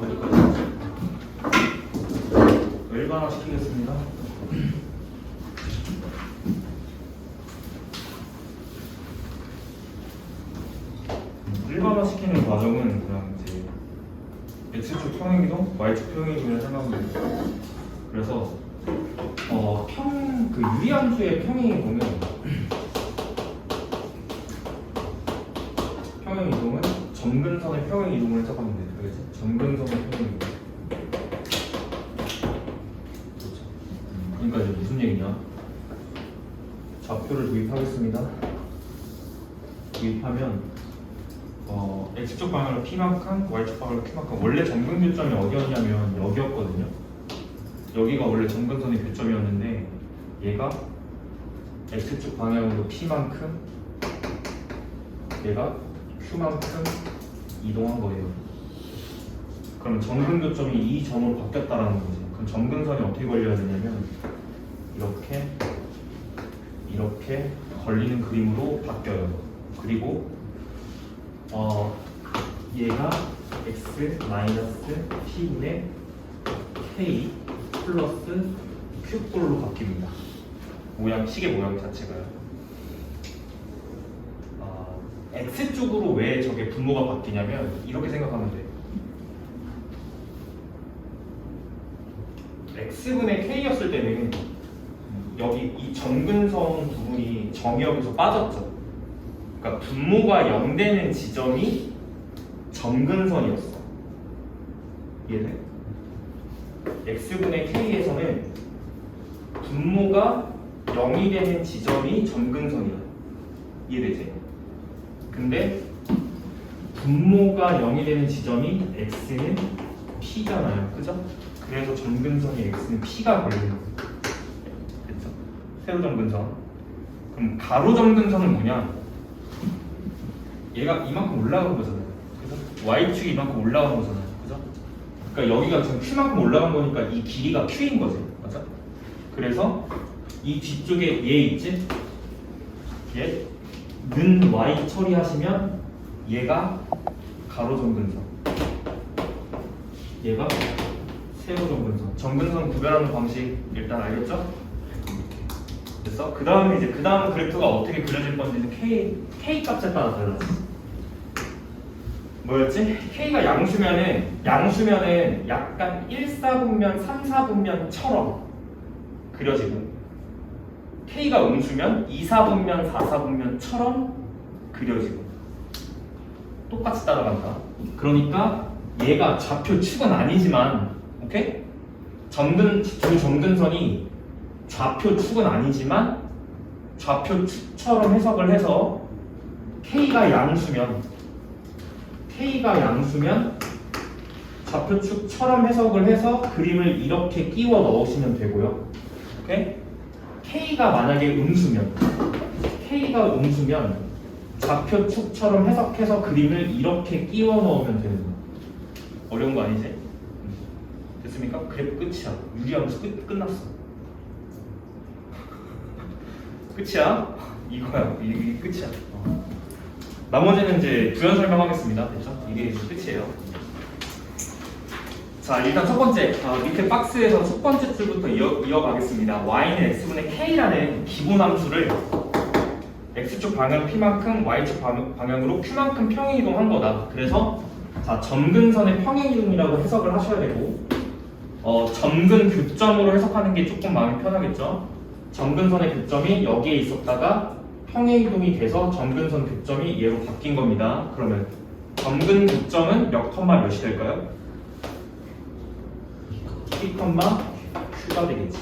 어디까지? 일반화 시키겠습니다. 일반화 시키는 과정은 그냥 이제 x축 평행이동, y축 평행이동을 생각하면 돼요. 그래서 그 유리함수의 평행이동은 점근선의 평행이동을 해석하면 돼요. 알겠지? 점근선의 평행이동. 그러니까 이제 무슨 얘기냐? 좌표를 도입하겠습니다. 도입하면 x축 방향으로 p만큼, y축 방향으로 q만큼. 원래 점근 교점이 어디였냐면 여기였거든요. 여기가 원래 점근선의 교점이었는데 얘가 x축 방향으로 p만큼, 얘가 q만큼 이동한 거예요. 그럼 점근 교점이 이 점으로 바뀌었다라는 거지. 그럼 점근선이 어떻게 걸려야 되냐면 이렇게 걸리는 그림으로 바뀌어요. 그리고 얘가 x 마이너스 p분의 k 플러스 q꼴로 바뀝니다. 시계 모양 자체가요. x쪽으로 왜 저게 분모가 바뀌냐면 이렇게 생각하면 돼요. x분의 k였을 때는 여기 이 점근선 부분이 정의역에서 빠졌죠. 그러니까 분모가 0 되는 지점이 점근선이었어. 이해돼? x분의 k에서는 분모가 0이 되는 지점이 점근선이야. 이해되지? 근데 분모가 0이 되는 지점이 x는 p잖아요. 그죠? 그래서 점근선이 x는 p가 걸리는 거예요. 됐죠? 세로 점근선. 그럼 가로 점근선은 뭐냐? 얘가 이만큼 올라간 거잖아요. 그죠? y축이 이만큼 올라간 거잖아요. 그죠? 그러니까 여기가 지금 q만큼 올라간 거니까 이 길이가 q인 거지. 맞아? 그래서 이 뒤쪽에 얘 있지? 얘는 y 처리하시면 얘가 가로 점근선, 얘가 세로 점근선. 점근선 구별하는 방식 일단 알겠죠? 됐어? 그 다음 그래프가 어떻게 그려질 건지는 k 값에 따라 달라져. 뭐였지? k가 양수면은 약간 1사분면, 3사분면처럼 그려지고, k가 음수면 2사분면, 4사분면처럼 그려지고 똑같이 따라간다. 그러니까 얘가 좌표 축은 아니지만, 오케이? 두 점근선이 좌표 축은 아니지만 좌표 축처럼 해석을 해서 k가 양수면 좌표 축처럼 해석을 해서 그림을 이렇게 끼워 넣으시면 되고요. 오케이? k가 만약에 음수면 좌표 축처럼 해석해서 그림을 이렇게 끼워 넣으면 되는 거야. 어려운 거 아니지? 됐습니까? 그래프 끝이야. 유리함수 끝났어. 끝이야. 이거야. 이게 끝이야. 나머지는 이제 부연 설명하겠습니다. 됐죠? 이게 끝이에요. 자, 일단 첫 번째 밑에 박스에서 첫 번째 줄부터 이어가겠습니다. y는 x분의 k라는 기본 함수를 x축 방향 p만큼 y축 방향으로 q만큼 평행이동한 거다. 그래서 자, 점근선의 평행이동이라고 해석을 하셔야 되고, 점근 교점으로 해석하는 게 조금 마음이 편하겠죠. 점근선의 교점이 여기에 있었다가 평행이동이 돼서 점근선 교점이 얘로 바뀐 겁니다. 그러면 점근 교점은 몇 컴마 몇이 될까요? P 컴마 Q가 되겠지.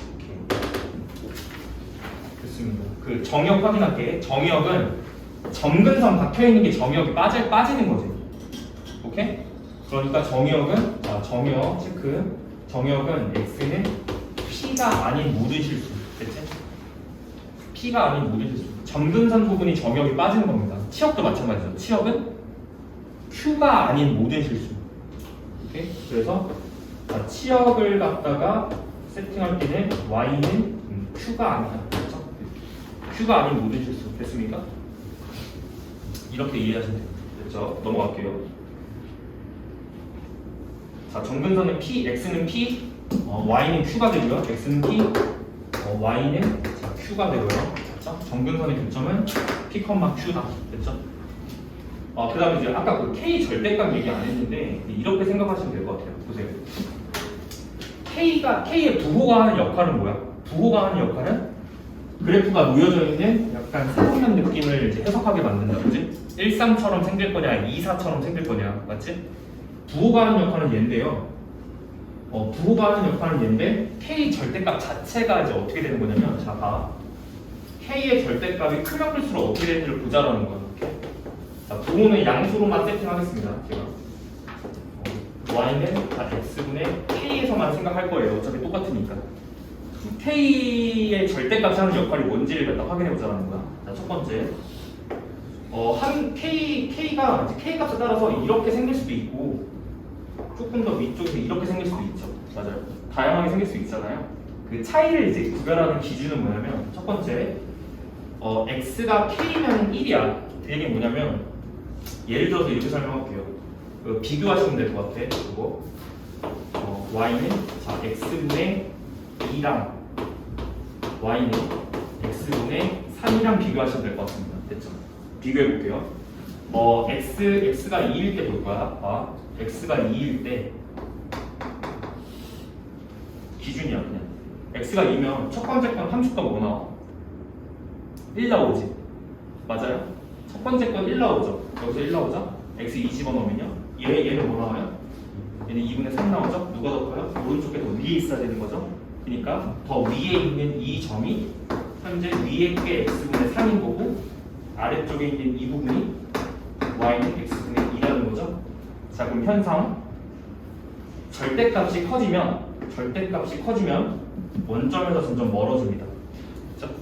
됐습니다. 그 정역 확인할게. 정역은 점근선 박혀있는 게 정역이 빠지는 거지. 오케이? 그러니까 정역은 정역 체크. 정역은 x는 p가 아닌 모든 실수. 됐지? p가 아닌 모든 실수. 점근선 부분이 정역이 빠지는 겁니다. 치역도 마찬가지죠. 치역은 q가 아닌 모든 실수. 오케이? 그래서 치역을 갖다가 세팅할 때는 y는 q가 아니다. 그렇죠? q가 아닌 모든 실수. 됐습니까? 이렇게 이해하시면 돼요. 됐죠? 넘어갈게요. 자, 정근선은 P, X는 P, Y는 Q가 되고요. X는 P, Y는 자, Q가 되고요. 됐죠? 정근선의 교점은 P, Q다. 됐죠? 그 다음에 이제 아까 그 K 절대값 얘기 안 했는데 이렇게 생각하시면 될 것 같아요. 보세요. K의 부호가 하는 역할은 뭐야? 부호가 하는 역할은 그래프가 놓여져 있는 약간 사선면 느낌을 이제 해석하게 만든다. 그지? 1,3처럼 생길 거냐, 2,4처럼 생길 거냐. 맞지? 부호가 하는 역할은 얘인데요. 부호가 하는 역할은 얘인데 K 절대값 자체가 이제 어떻게 되는 거냐면 자, 봐. K의 절대값이 크면 클수록 어떻게 되는지를 보자라는 거야. 이렇게. 자, 부호는 양수로만 세팅하겠습니다. 제가. Y는 다 X분의 K에서만 생각할 거예요. 어차피 똑같으니까. K의 절대값이 하는 역할이 뭔지를 갖다 확인해 보자는 거야. 자, 첫 번째. K가 이제 K 값에 따라서 이렇게 생길 수도 있고, 조금 더 위쪽에서 이렇게 생길 수도 있죠. 맞아요. 다양하게 생길 수 있잖아요. 그 차이를 이제 구별하는 기준은 뭐냐면, 첫 번째, X가 K면 1이야. 그 얘기는 뭐냐면, 예를 들어서 이렇게 설명할게요. 비교하시면 될 것 같아. 그거. Y는 자 X분의 2랑 Y는 X분의 3이랑 비교하시면 될 것 같습니다. 됐죠? 비교해 볼게요. X가 2일 때 볼 거야. X가 2일 때 기준이야 그냥. X가 2면 첫 번째 건 함수가 뭐 나와? 1 나오지. 맞아요? 첫 번째 건 1 나오죠. 여기서 1 나오죠? X 2 집어넣으면요. 얘는 뭐 나와요? 얘는 2분의 3 나오죠? 누가 더 커요? 오른쪽에 더 위에 있어야 되는 거죠? 그러니까 더 위에 있는 이 점이 현재 위에 게 X분의 3인 거고 아래쪽에 있는 이 부분이 Y는 X분의 2라는 거죠? 자, 그럼 현상 절대값이 커지면 원점에서 점점 멀어집니다. 됐죠?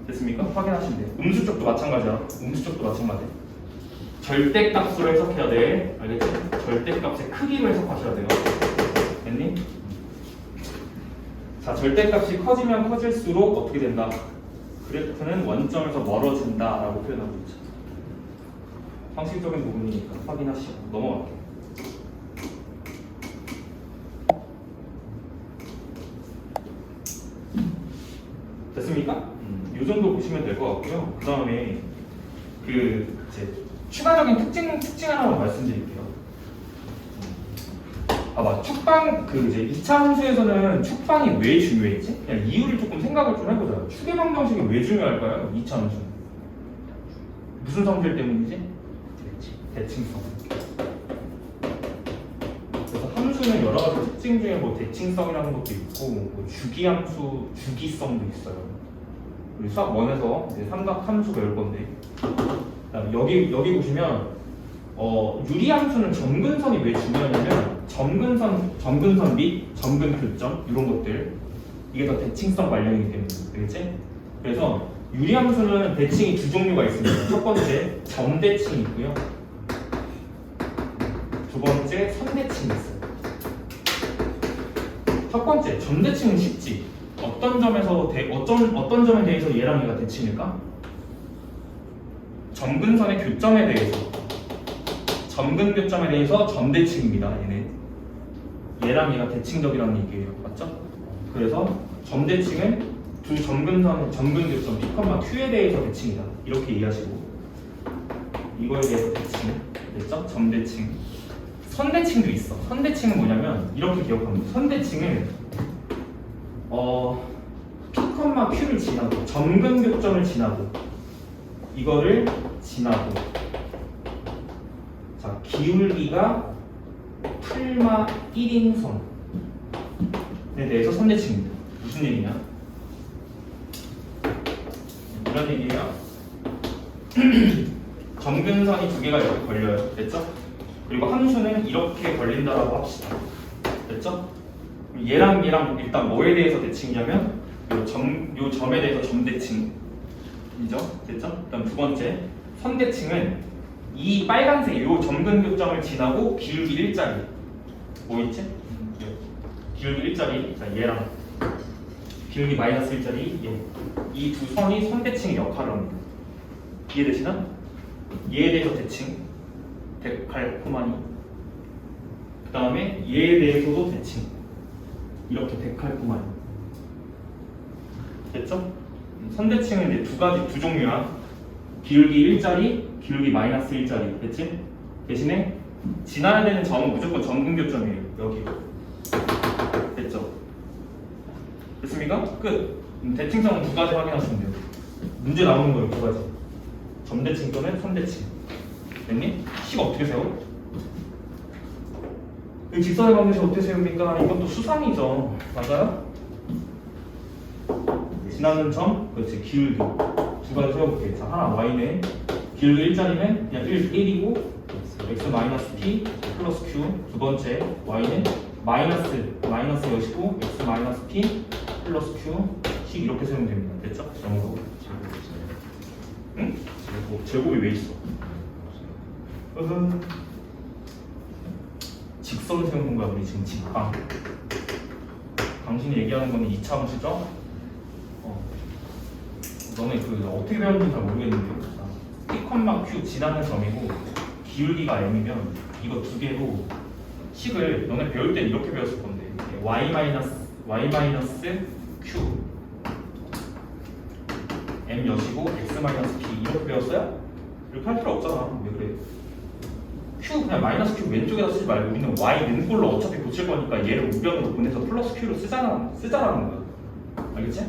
됐습니까? 확인하시면 돼요. 음수 쪽도 마찬가지야. 음수 쪽도 마찬가지. 절대값으로 해석해야 돼. 알겠지? 절대값의 크기로 해석하셔야 돼요. 됐니? 자, 절대값이 커지면 커질수록 어떻게 된다? 그래프는 원점에서 멀어진다 라고 표현하고 있죠. 상식적인 부분이니까 확인하시고 넘어갈게요. 됐습니까? 이 정도 보시면 될 것 같고요. 그 다음에 이제 추가적인 특징 하나만 말씀드릴게요. 봐봐, 축방 이제 2차 함수에서는 축방이 왜 중요했지? 그냥 이유를 조금 생각을 좀 해보자. 추계 방정식이 왜 중요할까요? 2차 함수. 무슨 성질 때문이지? 대칭성. 그래서 함수는 여러 가지 특징 중에 뭐 대칭성이라는 것도 있고, 뭐 주기함수, 주기성도 있어요. 우리 수학 1에서 이제 삼각 함수 배울 건데. 여기 보시면 유리함수는 점근선이 왜 중요하냐면 점근선 및 점근교점 이런 것들 이게 더 대칭성 관련이기 때문에 알겠지? 그래서 유리함수는 대칭이 두 종류가 있습니다. 첫 번째 점대칭이 있고요. 두 번째 선대칭이 있어요. 첫 번째 점대칭은 쉽지. 어떤 점에 대해서 얘랑 얘가 대칭일까? 점근선의 교점에 대해서 점근 교점에 대해서 점대칭입니다. 얘랑 얘가 대칭적이라는 얘기예요. 맞죠? 그래서 점대칭은 두 점근선의 점근 교점 P, Q에 대해서 대칭이다. 이렇게 이해하시고 이거에 대해서 대칭 됐죠? 점대칭. 선대칭도 있어. 선대칭은 뭐냐면 이렇게 기억합니다. 선대칭은 P, Q를 지나고 점근 교점을 지나고 이거를 지나고 자, 기울기가 풀마 1인 선에 대해서 선대칭입니다. 무슨 얘기냐? 이런 얘기예요. 점근선이 두 개가 이렇게 걸려요. 됐죠? 그리고 함수는 이렇게 걸린다라고 합시다. 됐죠? 얘랑 일단 뭐에 대해서 대칭이냐면 요 점에 대해서 점대칭이죠. 됐죠? 그다음 두 번째 선대칭은 이 빨간색 요 점근 교점을 지나고 기울기 일자리 뭐 있지? 기울기 일자리 자 얘랑 기울기 마이너스 일자리 이 두 선이 선대칭의 역할을 합니다. 이해되시나? 얘에 대해서 대칭 100 칼코마니 그 다음에 얘에 대해서도 대칭. 이렇게 데칼코마니. 됐죠? 선대칭은 이제 두 종류야. 기울기 1짜리, 기울기 마이너스 1짜리. 됐지? 대신에 지나야 되는 점은 무조건 점근교점이에요. 여기. 됐죠? 됐습니까? 끝. 대칭성은 두 가지 확인하시면 돼요. 문제 나오는 거예요, 두 가지. 점대칭 또는 선대칭. 됐니? 식 어떻게 세워? 이 직선의 관계식 어떻게 세웁니까? 이것도 수상이죠. 맞아요? 지나는 점, 그렇지, 기울기. 두 가지 세워볼게. 자, 하나 y는 기울기 1짜리는 그냥 1이고 x 마이너스 p 플러스 q. 두 번째 y는 마이너스 여시고 x 마이너스 p 플러스 q. 식 이렇게 세우면 됩니다. 됐죠? 정도. 응? 제곱이 왜 있어? 직선 세우는 거야, 우리 지금 직방. 당신이 얘기하는 거는 2차 함수죠? 너네 어떻게 배웠는지 잘 모르겠는데 P, Q 지나는 점이고 기울기가 M이면 이거 두 개로 식을 너네 배울 때 이렇게 배웠을 건데 y Q M 여시고 x P 이렇게 배웠어요? 이렇게 할 필요 없잖아. 왜 그래? Q 그냥 마이너스 Q 왼쪽에다 쓰지 말고 우리는 y 는 꼴로 어차피 고칠 거니까 얘를 우변으로 보내서 플러스 Q로 쓰자라는 거야. 알겠지?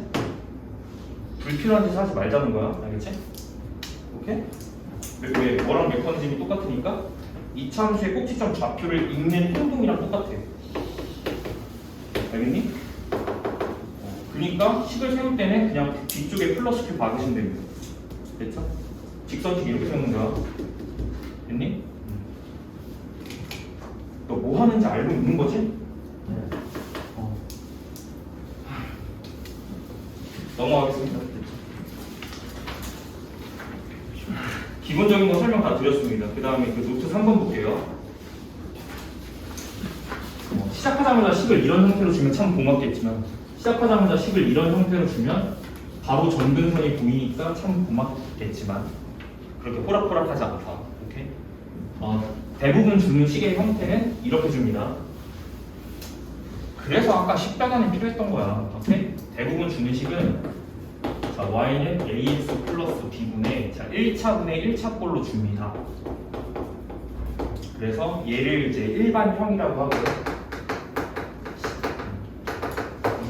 불필요한 짓 하지 말자는 거야. 알겠지? 오케이? 왜 뭐랑 메커니즘이 똑같으니까 이차함수의 꼭지점 좌표를 읽는 행동이랑 똑같아. 알겠니? 그러니까 식을 세울 때는 그냥 뒤쪽에 플러스 Q 박으시면 됩니다. 됐죠? 직선식 이렇게 세우는 거야. 됐니? 너 뭐 하는지 알고 있는 거지? 넘어가겠습니다. 기본적인 거 설명 다 드렸습니다. 그 다음에 그 노트 3번 볼게요. 시작하자마자 식을 이런 형태로 주면 참 고맙겠지만 시작하자마자 식을 이런 형태로 주면 바로 점근선이 보이니까 참 고맙겠지만 그렇게 호락호락하지 않다. 오케이? 대부분 주는 식의 형태는 이렇게 줍니다. 그래서 아까 식 변환이 필요했던 거야. 오케이? 대부분 주는 식은 자, y는 ax 플러스 b분의 1차분의 1차꼴로 줍니다. 그래서 얘를 이제 일반형이라고 하고요.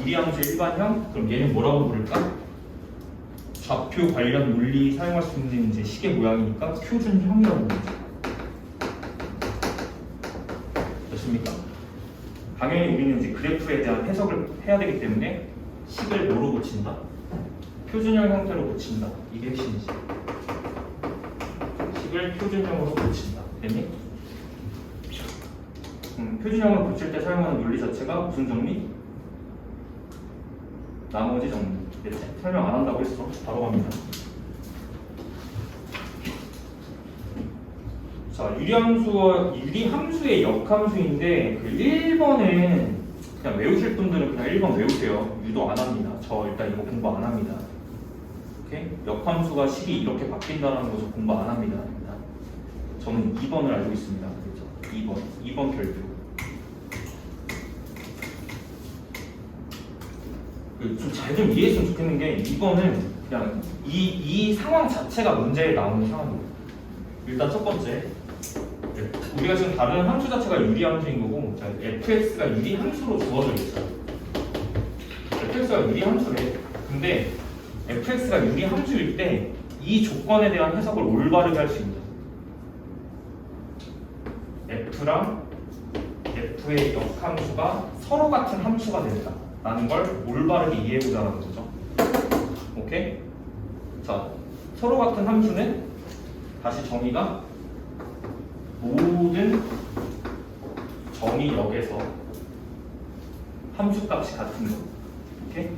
유리함수의 일반형? 그럼 얘는 뭐라고 부를까? 좌표 관련 논리 사용할 수 있는 이제 식의 모양이니까 표준형이라고 부르죠. 됐습니까? 당연히 우리는 이제 그래프에 대한 해석을 해야 되기 때문에 식을 뭐로 고친다? 표준형 형태로 고친다. 이게 핵심이지. 식을 표준형으로 고친다. 됐니? 표준형을 고칠 때 사용하는 논리 자체가 무슨 정리? 나머지 정리. 됐지? 설명 안 한다고 했어. 바로 갑니다. 자, 유리함수의 역함수인데 그 1번은 그냥 외우실 분들은 그냥 1번 외우세요. 유도 안 합니다. 저 일단 이거 공부 안 합니다. 오케이? 역함수가 식이 이렇게 바뀐다는 것을 공부 안 합니다. 일단. 저는 2번을 알고 있습니다. 그렇죠? 2번 별표. 좀 잘 좀 이해했으면 좋겠는 게 2번은 그냥 이 상황 자체가 문제에 나오는 상황이에요. 일단 첫 번째, 우리가 지금 다루는 함수 자체가 유리함수인 거고, 자, fx가 유리함수로 주어져 있어요. fx가 유리함수래. 근데 fx가 유리함수일 때 이 조건에 대한 해석을 올바르게 할 수 있는 f랑 f의 역함수가 서로 같은 함수가 된다 라는 걸 올바르게 이해해보자는 거죠. 오케이? 자, 서로 같은 함수는 다시 정의가 모든 정의역에서 함수값이 같은 거. 오케이?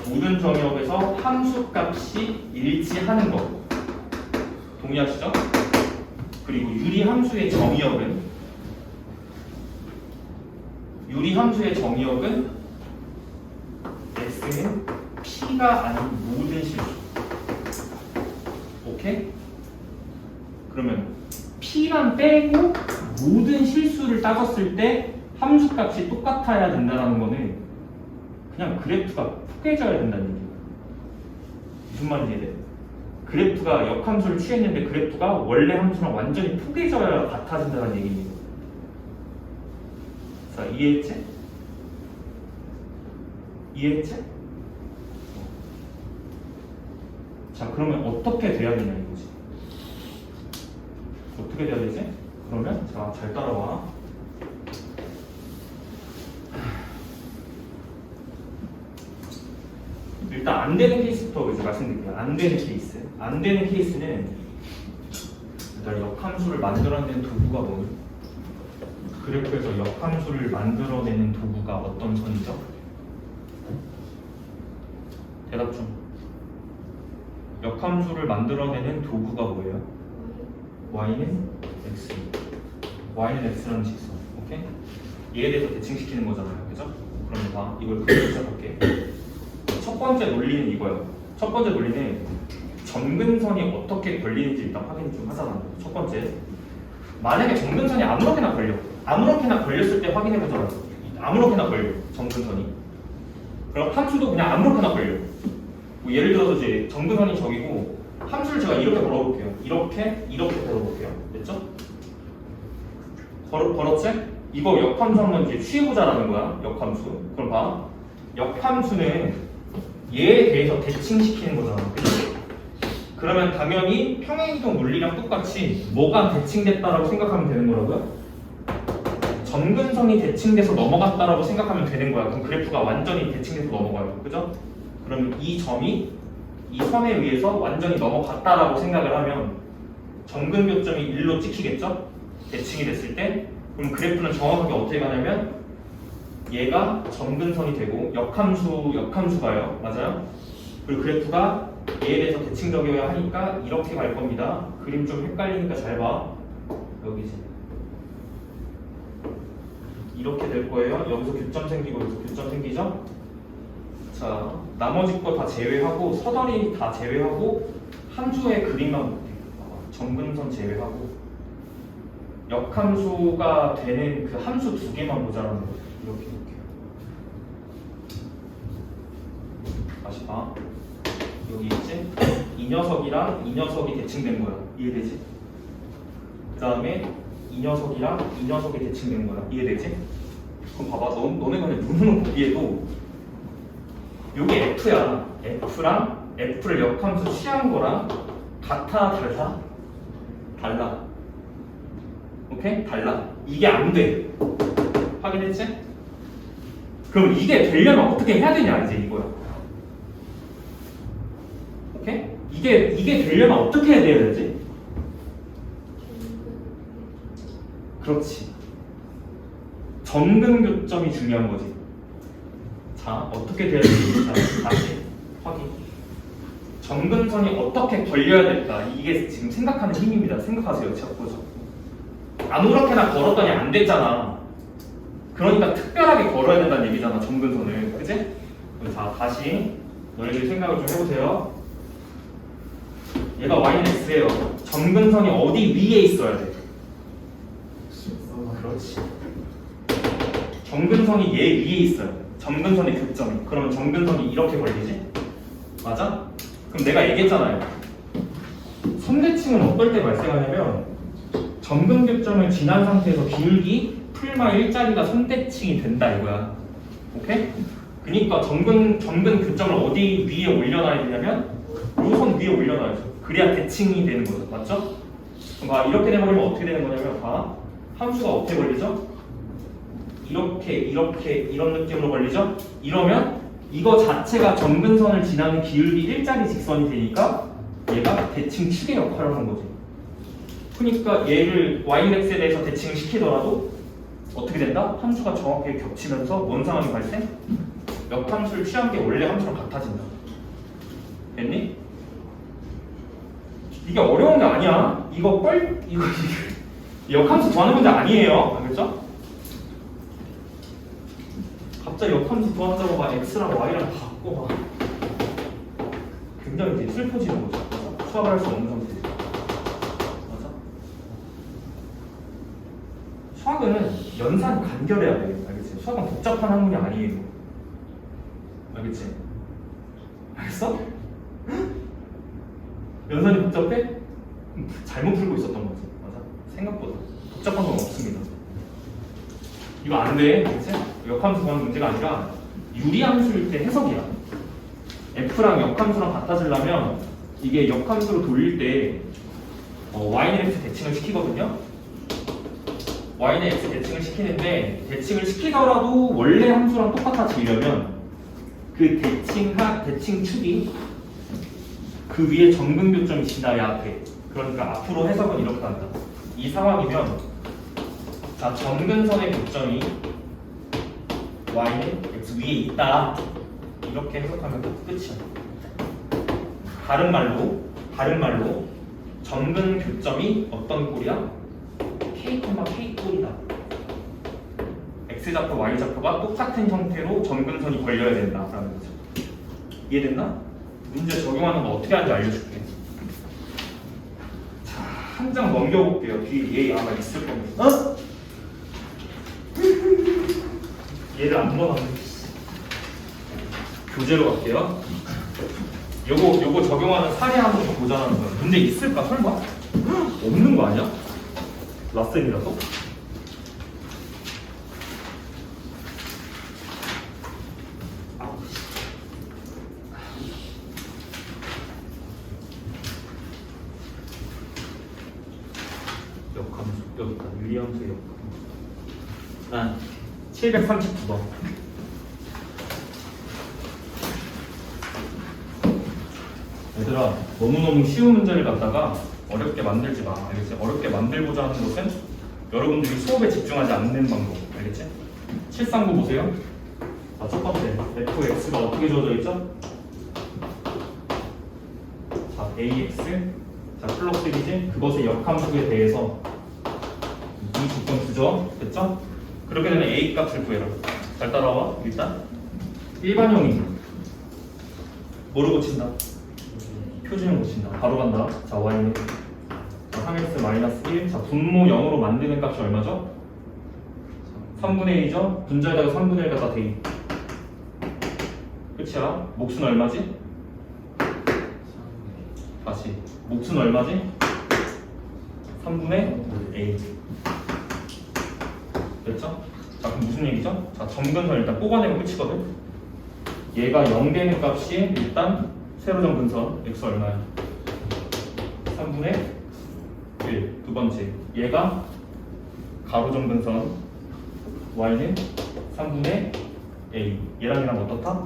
모든 정의역에서 함수값이 일치하는 거. 동의하시죠? 그리고 유리함수의 정의역은 x는 p가 아닌 모든 실수. 오케이? 그러면 p만 빼고 모든 실수를 따졌을 때 함수값이 똑같아야 된다는 거는 그냥 그래프가 푸개져야 된다는 얘기예요. 무슨 말인지 이해돼? 그래프가 역함수를 취했는데 그래프가 원래 함수랑 완전히 푸개져야 같아진다는 얘기입니다. 자, 이해했지? 이해했지? 자, 그러면 어떻게 돼야 되냐 이거지. 어떻게 돼야 되지? 그러면 자, 잘 따라와. 일단 안 되는 케이스부터 이제 말씀드릴게요. 안 되는 케이스. 안 되는 케이스는 일단 역함수를 만들어내는 도구가 뭐니? 그래프에서 역함수를 만들어내는 도구가 어떤 선이죠? 대답 좀. 역함수를 만들어내는 도구가 뭐예요? y는 x. y는 x라는 직선. 오케이? 얘에 대해서 대칭시키는 거잖아요. 그죠? 그럼 봐. 이걸 그대로 시작할게. 첫 번째 논리는 이거예요. 첫 번째 논리는 점근선이 어떻게 걸리는지 일단 확인 좀 하잖아요. 첫 번째. 만약에 점근선이 아무렇게나 걸려. 아무렇게나 걸렸을 때 확인해보잖아요. 아무렇게나 걸려. 점근선이. 그럼 함수도 그냥 아무렇게나 걸려. 뭐 예를 들어서 이제 점근선이 저기고 함수를 제가 이렇게 걸어볼게요. 이렇게 걸어볼게요. 됐죠? 걸었지? 이거 역함수 한번 이제 취해보자라는 거야. 역함수. 그럼 봐. 역함수는 얘에 대해서 대칭시키는 거잖아. 그치? 그러면 당연히 평행이동 논리랑 똑같이 뭐가 대칭됐다라고 생각하면 되는 거라고요? 점근선이 대칭돼서 넘어갔다라고 생각하면 되는 거야. 그럼 그래프가 완전히 대칭돼서 넘어가요. 그죠? 그러면 이 점이 이 선에 의해서 완전히 넘어갔다라고 생각을 하면 점근교점이 1로 찍히겠죠? 대칭이 됐을 때. 그럼 그래프는 정확하게 어떻게 가냐면 얘가 점근선이 되고 역함수가요. 맞아요? 그리고 그래프가 얘에 대해서 대칭적이어야 하니까 이렇게 갈 겁니다. 그림 좀 헷갈리니까 잘 봐. 여기지. 이렇게 될 거예요. 여기서 교점 생기고 여기서 교점 생기죠? 자, 나머지 거 다 제외하고 서더리 다 제외하고 한 줄의 그림만 볼게요. 점근선 제외하고 역함수가 되는 그 함수 두 개만 보자라는 거예요. 이렇게 볼게요. 다시 봐. 여기 있지? 이 녀석이랑 이 녀석이 대칭된 거야. 이해되지? 그 다음에 이 녀석이랑 이 녀석이 대칭된 거야. 이해되지? 그럼 봐봐. 너네가 그냥 눈으로 보기에도 요게 F야. F랑 F를 역함수 취한 거랑 같아, 달라? 달라. 오케이? 달라. 이게 안 돼. 확인했지? 그럼 이게 되려면 어떻게 해야 되냐 이제 이거야. 오케이? 이게 되려면 어떻게 해야 되지? 그렇지. 점근교점이 중요한 거지. 자, 어떻게 돼야 되지? 자, 다시 확인. 점근선이 어떻게 걸려야 될까? 이게 지금 생각하는 힘입니다. 생각하세요. 자꾸. 아무렇게나 걸었더니 안 됐잖아. 그러니까 특별하게 걸어야 된다는 얘기잖아. 점근선을. 그치? 자, 다시 너희들이 생각을 좀 해보세요. 얘가 y는 x예요. 점근선이 어디 위에 있어야 돼? 그렇지. 점근선이 얘 위에 있어요. 점근선의 교점이. 그러면 점근선이 이렇게 걸리지? 맞아? 그럼 내가 얘기했잖아요. 선대칭은 어떨 때 발생하냐면 점근교점을 지난 상태에서 기울기 풀마 일자리가 선대칭이 된다 이거야. 오케이? 그러니까 점근교점을 어디 위에 올려놔야 되냐면 요 선 위에 올려놔야죠. 그래야 대칭이 되는 거죠. 맞죠? 그럼 봐, 이렇게 돼버리면 어떻게 되는 거냐면 봐. 함수가 어떻게 걸리죠? 이렇게 이런 느낌으로 걸리죠? 이러면 이거 자체가 점근선을 지나는 기울기 일자리 직선이 되니까 얘가 대칭 축의 역할을 하는 거지. 그러니까 얘를 yx에 대해서 대칭을 시키더라도 어떻게 된다? 함수가 정확하게 겹치면서 뭔 상황이 발생? 역함수를 취한 게 원래 함수랑 같아진다. 됐니? 이게 어려운 게 아니야. 이거 역함수 구하는 문제 아니에요. 알겠죠? 갑자기 역함수 구한다고 막 x랑 y랑 바꿔 막 굉장히 이제 슬퍼지는 거죠. 수학을 할 수 없는 상태. 맞아? 수학은 연산 간결해야 돼. 알겠지? 수학은 복잡한 학문이 아니에요. 알겠지? 알겠어? 연산이 복잡해? 잘못 풀고 있었던 거지. 맞아? 생각보다 복잡한 건 없습니다. 이거 안 돼. 알겠지? 역함수 구하는 문제가 아니라 유리함수일 때 해석이야. F랑 역함수랑 같아지려면 이게 역함수로 돌릴 때 Y는 X 대칭을 시키거든요. Y는 X 대칭을 시키는데 대칭을 시키더라도 원래 함수랑 똑같아지려면 그 대칭 축이 그 위에 점근교점이 지나야 돼. 그러니까 앞으로 해석은 이렇게 한다. 이 상황이면 자 점근선의 교점이 Y는 X 위에 있다. 이렇게 해석하면 끝이야. 다른 말로 점근 교점이 어떤 꼴이야? K, K 꼴이다. X좌표, Y좌표가 똑같은 형태로 점근선이 걸려야 된다라는 거죠. 이해됐나? 문제 적용하는 거 어떻게 하는지 알려줄게. 자, 한 장 넘겨볼게요. 뒤에 얘 아마 있을 겁니다. 어? 얘를 안 넣어놨네. 교재로 갈게요. 요거 적용하는 사례 한번 보자는 거야. 문제 있을까 설마? 없는 거 아니야? 라센이라서? 역함수 여기 있다. 유리함수 역함수. 739번. 얘들아, 너무너무 쉬운 문제를 갖다가 어렵게 만들지 마. 알겠지? 어렵게 만들고자 하는 것은 여러분들이 수업에 집중하지 않는 방법. 알겠지? 739 보세요. 자, 첫 번째, fx가 어떻게 주어져 있죠? 자, ax. 자, 플러스 1이지? 그것의 역함수에 대해서 이 조건 주죠? 됐죠? 그렇게 되면 a 값을 구해라. 잘 따라와. 일단 일반형이지. 뭐로 고친다? 표준형 고친다. 바로 간다. 자, y는 3x-1. 자, 분모 0으로 만드는 값이 얼마죠? 3분의 2죠? 분자에다가 3분의 1 갖다 대입. 끝이야. 몫은 얼마지? 다시. 몫은 얼마지? 3분의 a. 됐죠? 자, 그럼 무슨 얘기죠? 자, 점근선 일단 뽑아내면 끝이거든? 얘가 0 되는 값이 일단 세로 점근선 x 얼마야? 3분의 1. 두 번째, 얘가 가로 점근선 y는 3분의 a. 얘랑 얘랑 어떻다?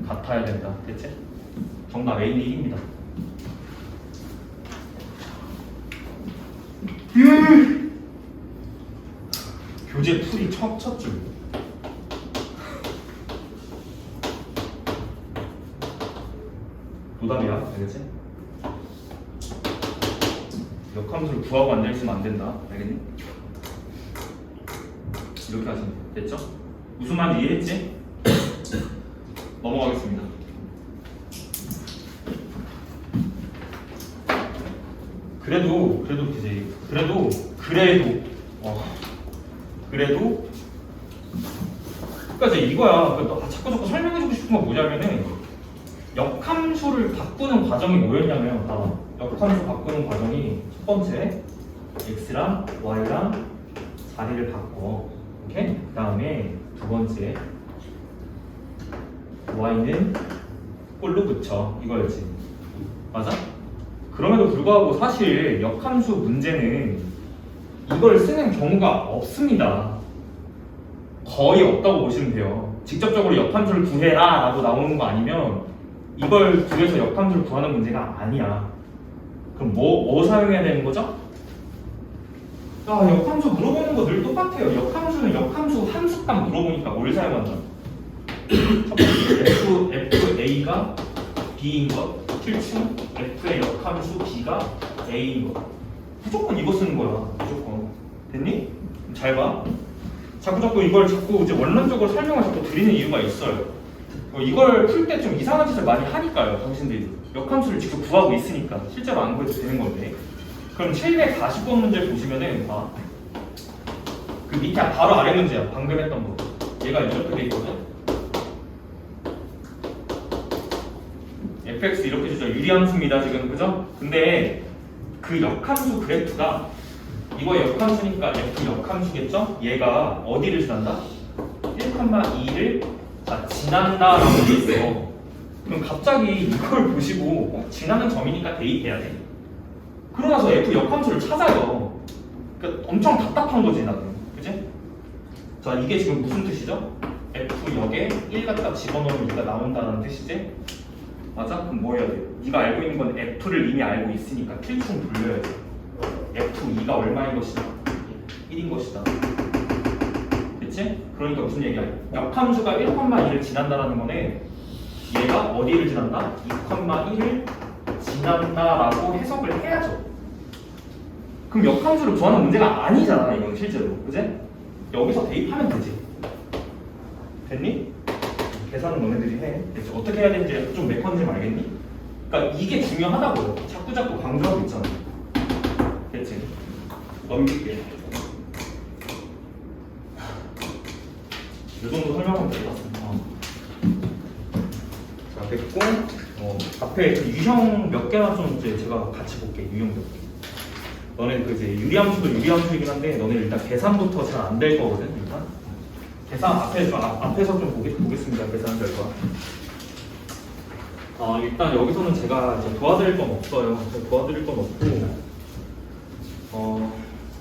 같아야 된다. 됐지? 정답 a는 1입니다. 교재 풀이 첫 줄. 노답이야, 알겠지? 역함수를 구하고 앉아있으면 안 된다, 알겠니? 이렇게 하시면 돼. 됐죠? 무슨 말인지 이해했지? 넘어가겠습니다. 그래도 그러니까 이제 이거야. 자꾸 설명해주고 싶은 건 뭐냐면은 역함수를 바꾸는 과정이 뭐였냐면 역함수 바꾸는 과정이 첫 번째 x랑 y랑 자리를 바꿔. 오케이? 그 다음에 두 번째 y는 꼴로 붙여. 이거였지. 맞아? 그럼에도 불구하고 사실 역함수 문제는 이걸 쓰는 경우가 없습니다. 거의 없다고 보시면 돼요. 직접적으로 역함수를 구해라 라고 나오는 거 아니면 이걸 구해서 역함수를 구하는 문제가 아니야. 그럼 뭐 사용해야 되는 거죠? 역함수 물어보는 거 늘 똑같아요. 역함수는 역함수 함수값 물어보니까 뭘 사용한다? 첫 번째 FA가 B인 것. 필충 F의 역함수 B가 A인 것. 무조건 이거 쓰는 거야. 무조건. 됐니? 잘 봐. 자꾸 이걸 이제 원론적으로 설명을 자꾸 드리는 이유가 있어요. 이걸 풀 때 좀 이상한 짓을 많이 하니까요. 당신들이 역함수를 직접 구하고 있으니까 실제로 안 구해도 되는 건데. 그럼 740번 문제 보시면은 그 밑에 바로 아래 문제야. 방금 했던 거. 얘가 이렇게 돼 있거든. fx 이렇게 주죠. 유리함수입니다 지금, 그죠? 근데 그 역함수 그래프가 이거 역함수니까 f 역함수겠죠? 얘가 어디를 지난다? 1,2를 지난다라고 돼 있어. 그럼 갑자기 이걸 보시고 지나는 점이니까 대입해야 돼. 그러고 나서 f 역함수를 찾아요. 그러니까 엄청 답답한 거지 나는, 그치? 자, 이게 지금 무슨 뜻이죠? f 역에 1 갖다 집어넣으면 얘가 나온다는 뜻이지? 맞아? 그럼 뭐 해야 돼? 네가 알고 있는 건 f를 이미 알고 있으니까 필충 돌려야지. f2가 얼마인 것이다? 1인 것이다. 그치? 그러니까 무슨 얘기야? 역함수가 1,2를 지난다라는 거네. 얘가 어디를 지난다? 2,1을 지난다라고 해석을 해야죠. 그럼 역함수를 구하는 문제가 아니잖아 이건 실제로, 그치? 여기서 대입하면 되지. 됐니? 계산은 너네들이 해. 그치? 어떻게 해야 되는지 좀 메커니즘 알겠니? 그러니까 이게 중요하다고요. 자꾸 강조하고 있잖아. 됐지? 넘길게. 이 정도 설명하면 되겠습니다. 자, 됐고, 앞에 그 유형 몇 개나 좀 이제 제가 같이 볼게. 유형 몇 개. 너네 그 이제 유리함수도 유리함수이긴 한데, 너네 일단 계산부터 잘 안 될 거거든. 일단 계산 앞에서 좀 보겠습니다. 계산 결과. 일단 여기서는 제가 이제 도와드릴 건 없어요. 도와드릴 건 없고,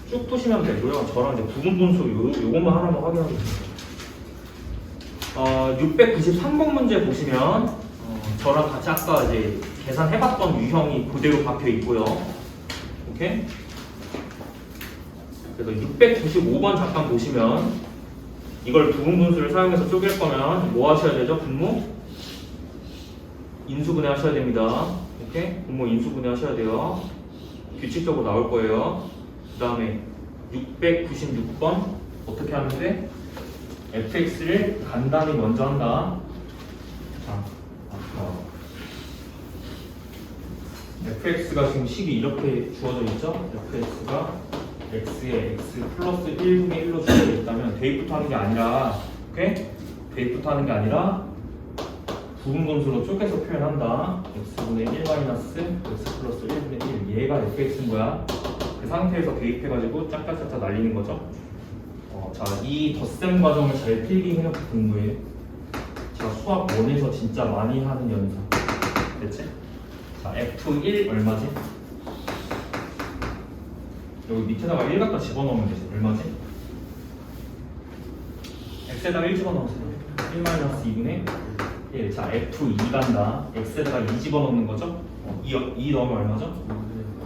쭉 푸시면 되고요. 저랑 이제 부분 분수 요것만 하나만 확인하겠습니다. 693번 문제 보시면 저랑 같이 아까 이제 계산해봤던 유형이 그대로 박혀 있고요. 오케이? 그래서 695번 잠깐 보시면 이걸 부분 분수를 사용해서 쪼갤 거면 뭐 하셔야 되죠? 분모? 인수분해 하셔야 됩니다. 오케이? 분모 인수분해 하셔야 돼요. 규칙적으로 나올 거예요. 그 다음에 696번 어떻게 하면 돼? fx를 간단히 먼저 한다. 자, fx가 지금 식이 이렇게 주어져 있죠? fx가 x에 x 플러스 1분의 1로 주어져 있다면 대입부터 하는 게 아니라, 오케이? 대입부터 하는 게 아니라 부분 분수로 쪼개서 표현한다. x분의 1 마이너스 x 플러스 1분의 1. 얘가 fx인 거야. 그 상태에서 대입해가지고 짝짝짝짝 날리는 거죠. 자, 이 덧셈 과정을 잘 필기해놓고 공부해. 자, 수학 1에서 진짜 많이 하는 연산. 됐지? 자, F1 얼마지? 여기 밑에다가 1 갖다 집어넣으면 되지. 얼마지? X에다가 1 집어넣으세요. 1 마이너스 2분의 1. 자, F2 간다. X에다가 2 집어넣는 거죠? 2 넣으면 얼마죠?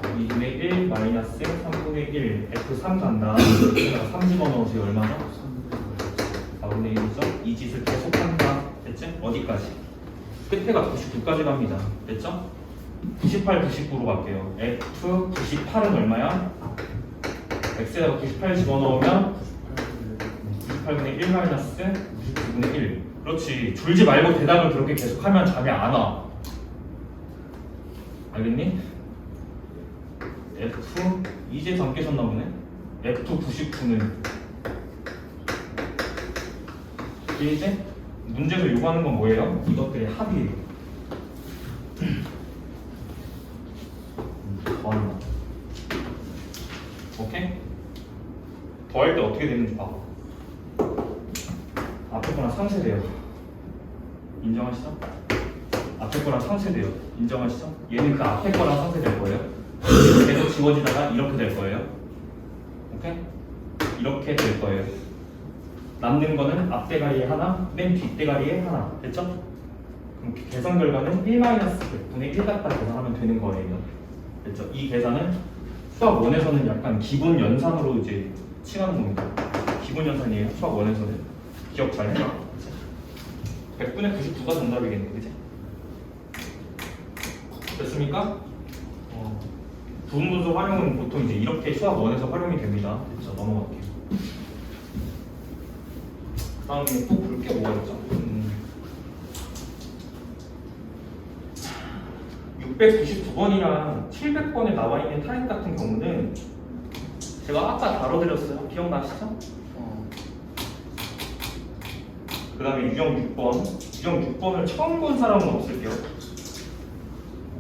2분의 1 마이너스 3분의 1. F3 간다. X에다가 3 집어넣으세요. 얼마죠? 4분의 1이죠? 이 짓을 계속한다. 됐지? 어디까지? 끝에가 99까지 갑니다. 됐죠? 98, 99로 갈게요. F 98은 얼마야? X에다가 98 집어넣으면 98분의 1 마이너스 99분의 1. 그렇지. 줄지 말고 대답을 그렇게 계속하면 잠이 안 와. 알겠니? F 이제 안 깨셨나 보네. F 99는 이제 문제에서 요구하는 건 뭐예요? 이것들의 합이에요. 더한다. 오케이? 더할 때 어떻게 되는지 봐. 앞에 거랑 상쇄돼요. 인정하시죠? 앞에 거랑 상쇄돼요. 인정하시죠? 얘는 그 앞에 거랑 상쇄될 거예요. 계속 지워지다가 이렇게 될 거예요. 오케이? 이렇게 될 거예요. 남는 거는 앞대가리에 하나, 맨 뒷대가리에 하나. 됐죠? 그럼 계산 결과는 1-100분의 1 갖다 계산하면 되는 거예요. 됐죠? 이 계산은 수학 1에서는 약간 기본 연산으로 이제 칭하는 겁니다. 기본 연산이에요. 수학 1에서는. 기억 잘 해라. 100분의 99가 정답이겠네. 그치? 됐습니까? 부분 분수 활용은 보통 이제 이렇게 수학 1에서 활용이 됩니다. 됐죠? 넘어갈게요. 그 다음에 또 볼 게 뭐가 있죠? 699번이랑 700번에 나와 있는 타입 같은 경우는 제가 아까 다뤄드렸어요. 기억나시죠? 그 다음에 유형 6번. 유형 6번을 처음 본 사람은 없을게요.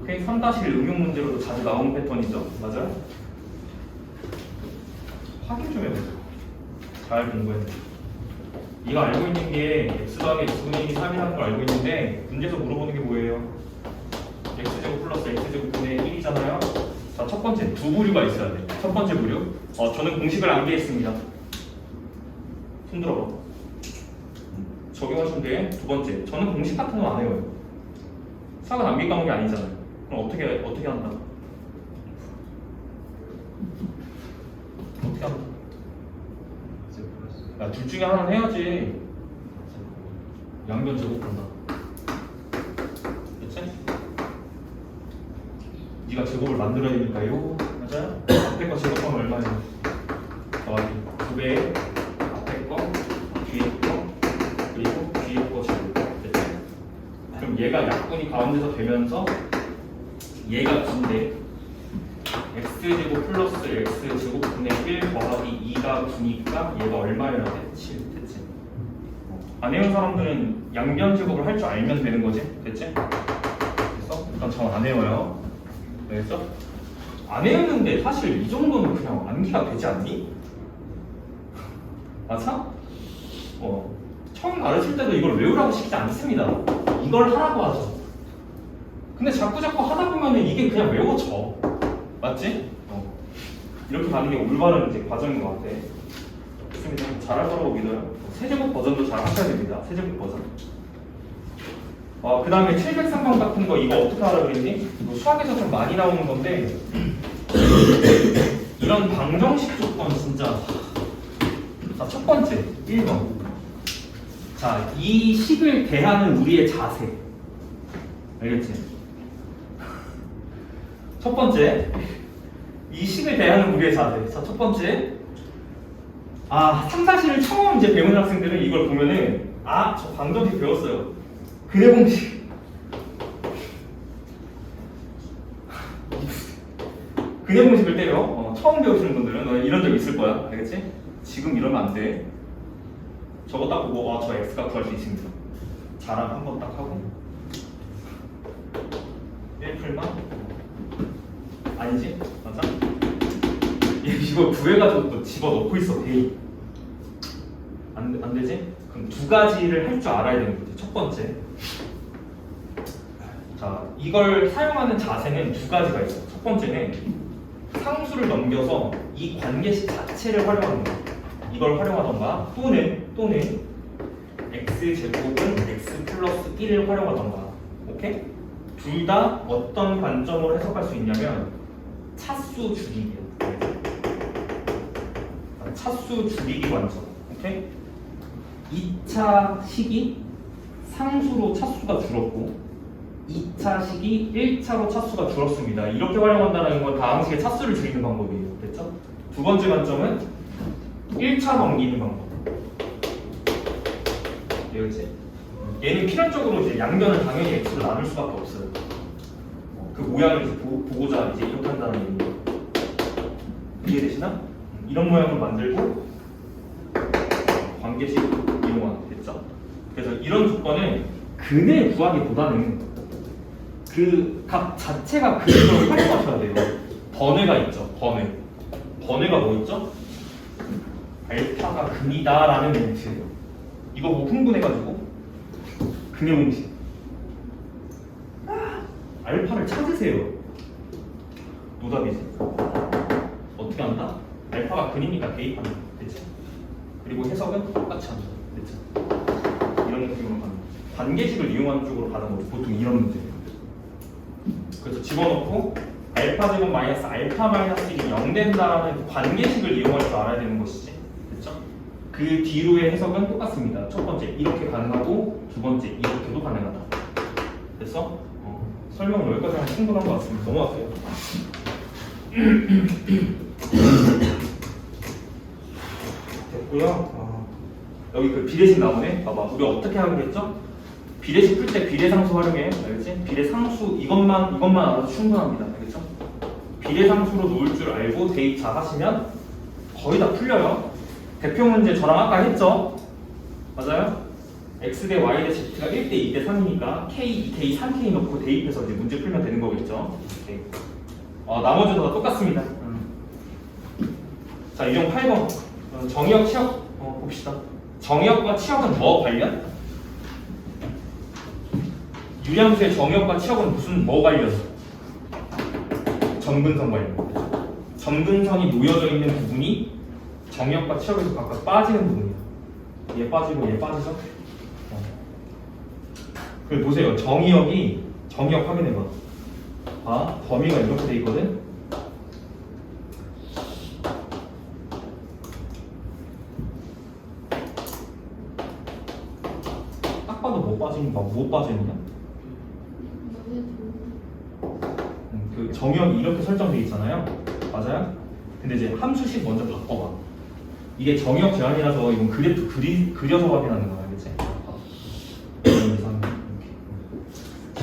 오케이? 3-1 응용 문제로도 자주 나오는 패턴이죠. 맞아요? 확인 좀 해보세요. 잘 공부했네. 이거 알고 있는 게 x 더하기 x분의 1이 3이라는 걸 알고 있는데 문제에서 물어보는 게 뭐예요? x제곱 플러스 x제곱분의 1이잖아요. 자, 첫 번째 두 부류가 있어야 돼. 첫 번째 부류. 저는 공식을 암기했습니다. 손 들어봐. 적용하시면 돼. 두 번째, 저는 공식 같은 거 안 해요. 수학은 암기 과목이 아니잖아요. 그럼 어떻게 한다? 어떻게 한다? 야, 둘 중에 하나는 해야지. 양변 제곱한다. 그치? 네가 제곱을 만들어야 되니까요. 맞아요? 앞에 거 제곱하면 얼마예요? 더하기 2배 앞에 거, 뒤에 거, 그리고 뒤에 거 제곱. 됐지? 그럼 얘가 약분이 가운데서 되면서 얘가 긴데 x제곱 플러스 x제곱분의 1 더하기 2가 기니까 얘가 얼마여야 돼? 7. 됐지? 안 외운 사람들은 양변 제곱을 할 줄 알면 되는 거지? 됐지? 그래서 일단 저 안 외워요. 알겠어? 안 외웠는데 사실 이 정도는 그냥 암기가 되지 않니? 맞아? 처음 가르칠 때도 이걸 외우라고 시키지 않습니다. 이걸 하라고 하죠. 근데 자꾸 하다 보면은 이게 그냥 외워져. 맞지? 이렇게 가는 게 올바른 이제 과정인 것 같아. 좋습니다. 잘할 거라고 믿어요. 세제곱 버전도 잘 하셔야 됩니다. 세제곱 버전. 그 다음에 703번 같은 거 이거 어떻게 하라 그랬니? 이거 수학에서 좀 많이 나오는 건데 이런 방정식 조건 진짜. 자, 첫 번째 1번. 자, 이 식을 대하는 우리의 자세. 알겠지? 첫 번째, 이 식을 대하는 우리의 자세. 자, 첫 번째. 3-4를 처음 이제 배우는 학생들은 이걸 보면은 저 방정식 배웠어요. 근해 공식. 근해 공식을 때려. 처음 배우시는 분들은 너 이런 적 있을 거야. 알겠지? 지금 이러면 안 돼. 저거 딱 보고 저 x가 구할 수 있습니다. 자랑 한번 딱 하고 1풀만 아니지? 맞아? 이거 구해가지고 또 집어넣고 있어. 에이. 안 되지? 그럼 두 가지를 할 줄 알아야 되는 거지. 첫 번째, 자, 이걸 사용하는 자세는 두 가지가 있어. 첫 번째는 상수를 넘겨서 이 관계식 자체를 활용하는 거야. 이걸 활용하던가 또는 x제곱은 x 플러스 1을 활용하던가. 오케이? 둘 다 어떤 관점으로 해석할 수 있냐면 차수 줄이기야. 차수 줄이기 관점. 오케이? 2차 식이 상수로 차수가 줄었고 2차 식이 1차로 차수가 줄었습니다. 이렇게 활용한다는 건 다음 식의 차수를 줄이는 방법이에요. 됐죠? 두 번째 관점은 1차 넘기는 방법. 이해했지? 얘는 필연적으로 이제 양변을 당연히 x로 나눌 수밖에 없어요. 그 모양을 이제 보고자 이제 이렇게 한다는 얘기예요. 이해되시나? 이런 모양을 만들고 관계식 이용하는. 됐죠? 그래서 이런 조건은 근을 구하기보다는 그 값 자체가 근을 활용하셔야 돼요. 번외가 있죠. 번외가 뭐 있죠? 알파가 근이다 라는 멘트. 이거 뭐 흥분해가지고 근의 공식. 알파를 찾으세요. 노답이지. 어떻게 한다? 알파가 근이니까 대입한다. 됐지? 그리고 해석은 똑같이 한다. 됐죠? 이런 느낌으로 가는 거. 관계식을 이용하는 쪽으로 가는 거죠. 보통 이런 문제예요. 그래서 집어넣고 알파 제곱 마이너스 알파 마이너스 1이 0 된다라는 관계식을 이용할 줄 알아야 되는 것이지. 됐죠? 그 뒤로의 해석은 똑같습니다. 첫 번째 이렇게 가능하고 두 번째 이렇게도 가능하다. 됐어? 설명은 여기까지 하면 충분한 것 같습니다. 넘어갈게요. 됐고요. 여기 그 비례식 나오네. 봐봐. 우리가 어떻게 하겠죠? 비례식 풀 때 비례상수 활용해. 알겠지? 비례상수 이것만 알아도 충분합니다. 알겠죠? 비례상수로 놓을 줄 알고 대입 잘 하시면 거의 다 풀려요. 대표 문제 저랑 아까 했죠? 맞아요? x 대 y 대 z가 1대 2대 3이니까 k, 2k, 3k 넣고 대입해서 이제 문제 풀면 되는 거겠죠? 오케이. 나머지도 다 똑같습니다. 자, 유형 8번. 정의역, 치역 봅시다. 정의역과 치역은 뭐 관련? 유리함수의 정의역과 치역은 무슨 뭐 관련? 점근선 관련. 점근선이 놓여져 있는 부분이 정의역과 치역에서 각각 빠지는 부분이에요. 얘 빠지고 얘 빠지죠? 그리고 보세요. 정의역 확인해봐. 범위가 이렇게 돼 있거든? 딱 봐도 못 빠지는냐? 그 정의역이 이렇게 설정돼 있잖아요. 맞아요? 근데 이제 함수식 먼저 바꿔봐. 이게 정의역 제한이라서 이건 그래프 그려서 확인하는 거야, 알겠지?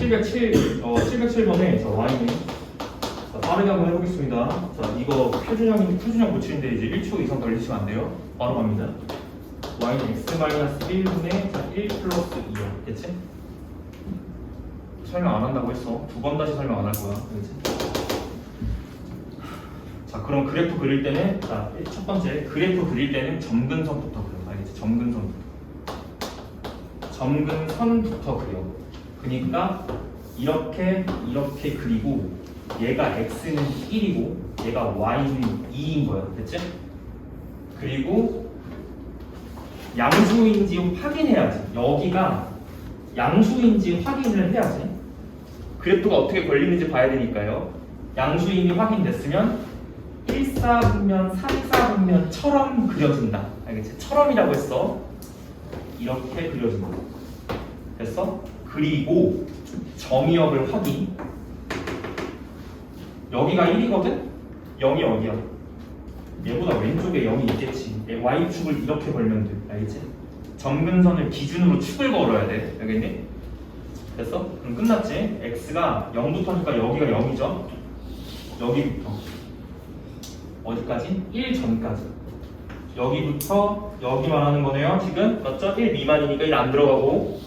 707번에 자, y는 자, 빠르게 한번 해보겠습니다. 자, 이거 표준형 고치는데 이제 1초 이상 걸리시면 안 돼요. 바로 갑니다. y는 x-1분의 1 플러스 2요. 됐지? 설명 안 한다고 했어. 두 번 다시 설명 안 할 거야. 알겠지? 자, 그럼 그래프 그릴 때는 자, 첫 번째 그래프 그릴 때는 점근선부터 그려. 알겠지? 점근선부터 그려. 그러니까 이렇게 그리고 얘가 x는 1이고 얘가 y는 2인 거야. 됐지? 그리고 양수인지 확인해야지. 여기가 양수인지 확인을 해야지. 그래프가 어떻게 걸리는지 봐야 되니까요. 양수인이 확인됐으면 1사분면 3사분면처럼 그려진다. 알겠지? 처럼이라고 했어. 이렇게 그려진다. 됐어? 그리고 정의역을 확인. 여기가 1이거든? 0이 어디야? 얘보다 왼쪽에 0이 있겠지. y축을 이렇게 걸면 돼. 알겠지? 점근선을 기준으로 축을 걸어야 돼. 알겠니? 됐어? 그럼 끝났지? x가 0부터니까 여기가 0이죠? 여기부터 어디까지? 1 전까지. 여기부터 여기 말하는 거네요. 지금 맞죠? 1 미만이니까 1 안 들어가고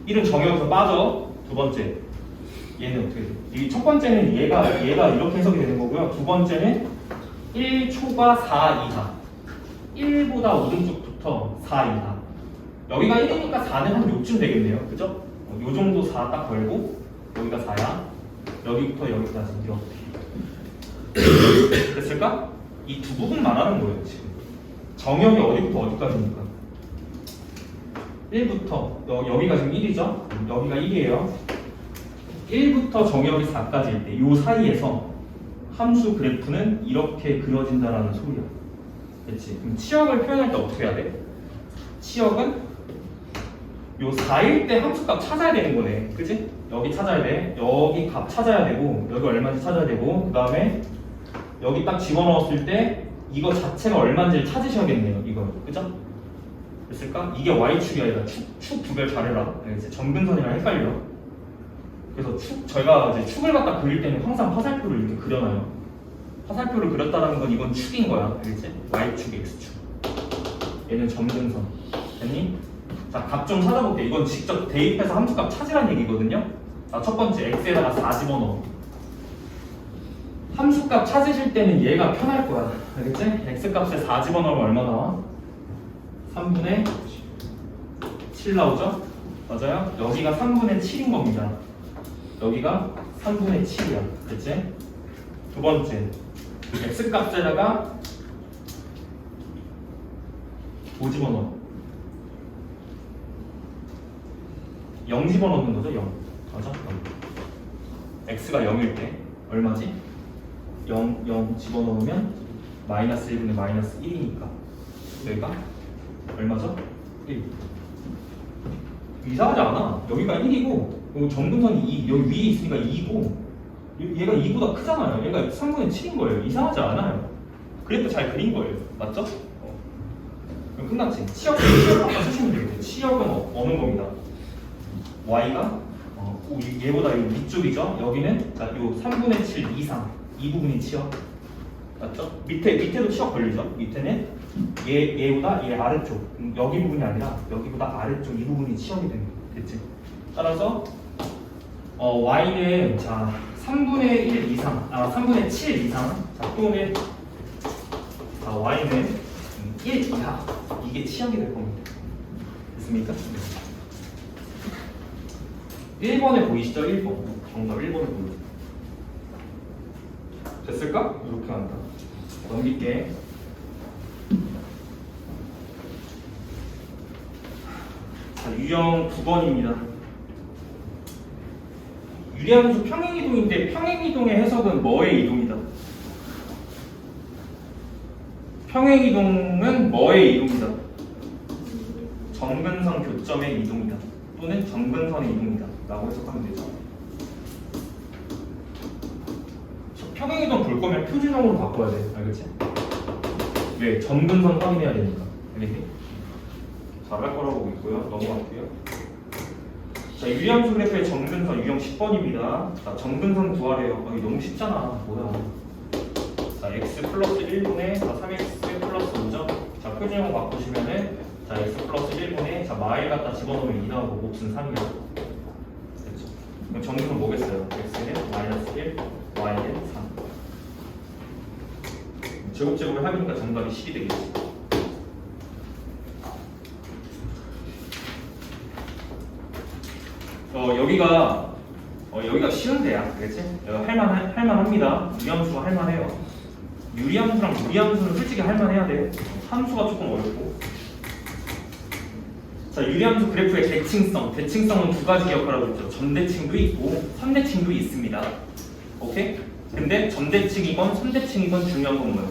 1은 정의역에서 빠져. 두 번째 얘는 어떻게 돼? 이 첫 번째는 얘가 이렇게 해석이 되는 거고요. 두 번째는 1초과 4 이하 1보다 오른쪽부터 4 이하 여기가 1이니까 4는 한 요쯤 되겠네요. 그죠? 요 정도 4 딱 걸고 여기가 4야. 여기부터 여기까지 이렇게 됐을까? 이 두 부분 말하는 거예요. 지금 정역이 어디부터 어디까지입니까? 1부터 여기가 지금 1이죠? 여기가 1이에요. 1부터 정역이 4까지일 때 이 사이에서 함수 그래프는 이렇게 그려진다라는 소리야. 그렇지? 그럼 치역을 표현할 때 어떻게 해야 돼? 치역은 요 4일 때 함수값 찾아야 되는 거네. 그치? 여기 찾아야 돼. 여기 값 찾아야 되고 여기 얼마인지 찾아야 되고 그 다음에 여기 딱 집어넣었을 때 이거 자체가 얼마인지를 찾으셔야겠네요. 이거 그죠? 됐을까? 이게 y축이 아니라 축 구별 잘해라. 알겠지? 점근선이랑 헷갈려. 그래서 저희가 이제 축을 갖다 그릴 때는 항상 화살표를 이렇게 그려놔요. 화살표를 그렸다는 건 이건 축인 거야. 알겠지? y축, x축. 얘는 점근선. 됐니? 자, 값 좀 찾아볼게. 이건 직접 대입해서 함수값 찾으란 얘기거든요. 자, 첫 번째 x에다가 4 집어넣어. 함수값 찾으실 때는 얘가 편할 거야. 알겠지? x값에 4 집어넣으면 얼마 나와? 3분의 7 나오죠? 맞아요? 여기가 3분의 7인 겁니다. 여기가 3분의 7이야. 됐지? 두 번째 x값에다가 5 집어넣어. 0 집어넣는 거죠? 0 맞아? 0. x가 0일 때 얼마지? 0 집어넣으면 마이너스 1분의 마이너스 1이니까 여기가 얼마죠? 1. 이상하지 않아. 여기가 1이고 점근선이 2, 여기 위에 있으니까 2고 얘가 2보다 크잖아요. 얘가 3분의 7인 거예요. 이상하지 않아요. 그래프 잘 그린 거예요. 맞죠? 그럼 끝났지. 치역만 쓰시면 되겠죠. 치역은 어느 겁니다. y가 얘보다 이 위쪽이죠. 여기는 자, 요 3분의 7 이상 이 부분이 치역. 맞죠? 밑에도 치역 걸리죠? 밑에는 얘보다 얘 아래쪽 여기 부분이 아니라 여기보다 아래쪽 이 부분이 치역이 되는 거예요. 됐지? 따라서 y는 자 3분의 1 이상, 3분의 7 이상, 자 또는 자 y는 1 이하 이게 치역이 될 겁니다. 됐습니까? 1번에 보이시죠? 1번 정답 1번에 보이죠? 됐을까? 이렇게 한다. 넘길게. 자, 유형 9번입니다. 유리함수 평행이동인데 평행이동의 해석은 뭐의 이동이다? 평행이동은 뭐의 이동이다? 점근선 교점의 이동이다. 또는 점근선의 이동이다. 라고 해석하면 되죠. 평행이동 볼 거면 표준형으로 바꿔야 돼. 알겠지? 왜? 점근선 확인해야 되니까. 알겠니? 잘할 거라고 보고 있고요. 넘어갈게요. 자, 유리함수 그래프의 점근선 유형 10번입니다. 자, 점근선 구하래요. 이거 너무 쉽잖아. 뭐야? 자, x 플러스 1분의 자, 3x 플러스 5점. 자, 표준형 바꾸시면은 자, x 플러스 1분의 자, 마일 갖다 집어넣으면 2 나오고 몫은 3이요. 됐죠? 그럼 점근선 뭐겠어요? x는 마이너스 1, y는 3. 제곱제곱을 하니까 정답이 10이 되겠지. 여기가 쉬운 데야, 알겠지? 할만합니다. 유리함수가 할만해요. 유리함수랑 무리함수는 솔직히 할만해야 돼. 함수가 조금 어렵고. 자, 유리함수 그래프의 대칭성은 두 가지 역할을 하고 있죠. 점대칭도 있고 선대칭도 있습니다. 오케이? 근데 점대칭이건 선대칭이건 중요한 건 뭐야?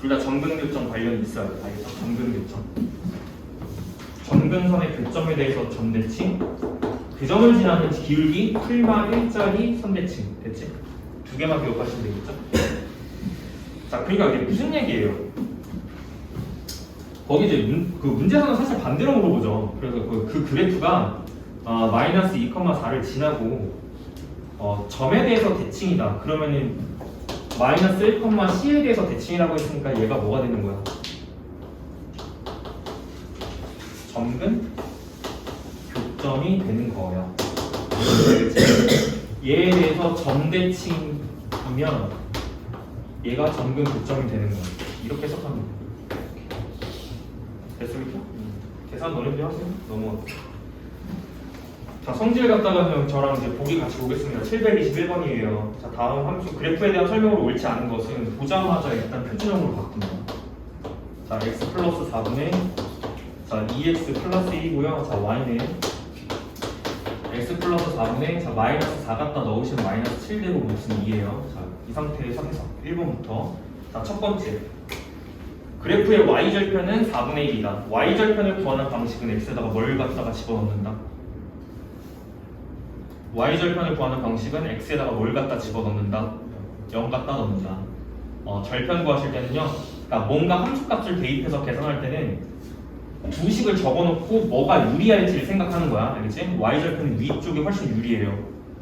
둘 다 점근교점 관련이 있어야 돼. 알겠어? 점근교점. 점근선의 교점에 대해서 점대칭, 그 점을 지나는 기울기 풀마 1짜리 선대칭. 됐지? 두 개만 기억하시면 되겠죠? 자, 그러니까 이게 무슨 얘기예요? 거기 이제 그 문제에서는 사실 반대로 물어보죠. 그래서 그 그래프가 마이너스 2,4를 지나고 점에 대해서 대칭이다. 그러면은 마이너스 1,c에 대해서 대칭이라고 했으니까 얘가 뭐가 되는 거야? 점근 교점이 되는 거예요. 얘에 대해서 점대칭이면 얘가 점근 교점이 되는 거예요. 이렇게 해석하면 돼요. 됐습니까? 계산 너네들이 하세요. 넘어갈게요. 자, 성질 갖다가 저랑 이제 보기 같이 보겠습니다. 721번이에요. 자, 다음 함수 그래프에 대한 설명으로 옳지 않은 것은 보자마자 일단 표준형으로 바꾼다. 자, x 플러스 4분의 자 2x 플러스 1이고요. 자, y는 x 플러스 4분의 자 마이너스 4 갖다 넣으시면 마이너스 7대로 몫은 2예요. 자, 이 상태에서 해석 1번부터 자, 첫 번째 그래프의 y절편은 4분의 1이다. y절편을 구하는 방식은 x에다가 뭘 갖다가 집어넣는다? y절편을 구하는 방식은 x에다가 뭘 갖다 집어넣는다? 0 갖다 넣는다. 절편 구하실 때는요, 그러니까 뭔가 함수값을 대입해서 계산할 때는 두 식을 적어놓고 뭐가 유리할지를 생각하는 거야. 알겠지? y절편은 위쪽이 훨씬 유리해요.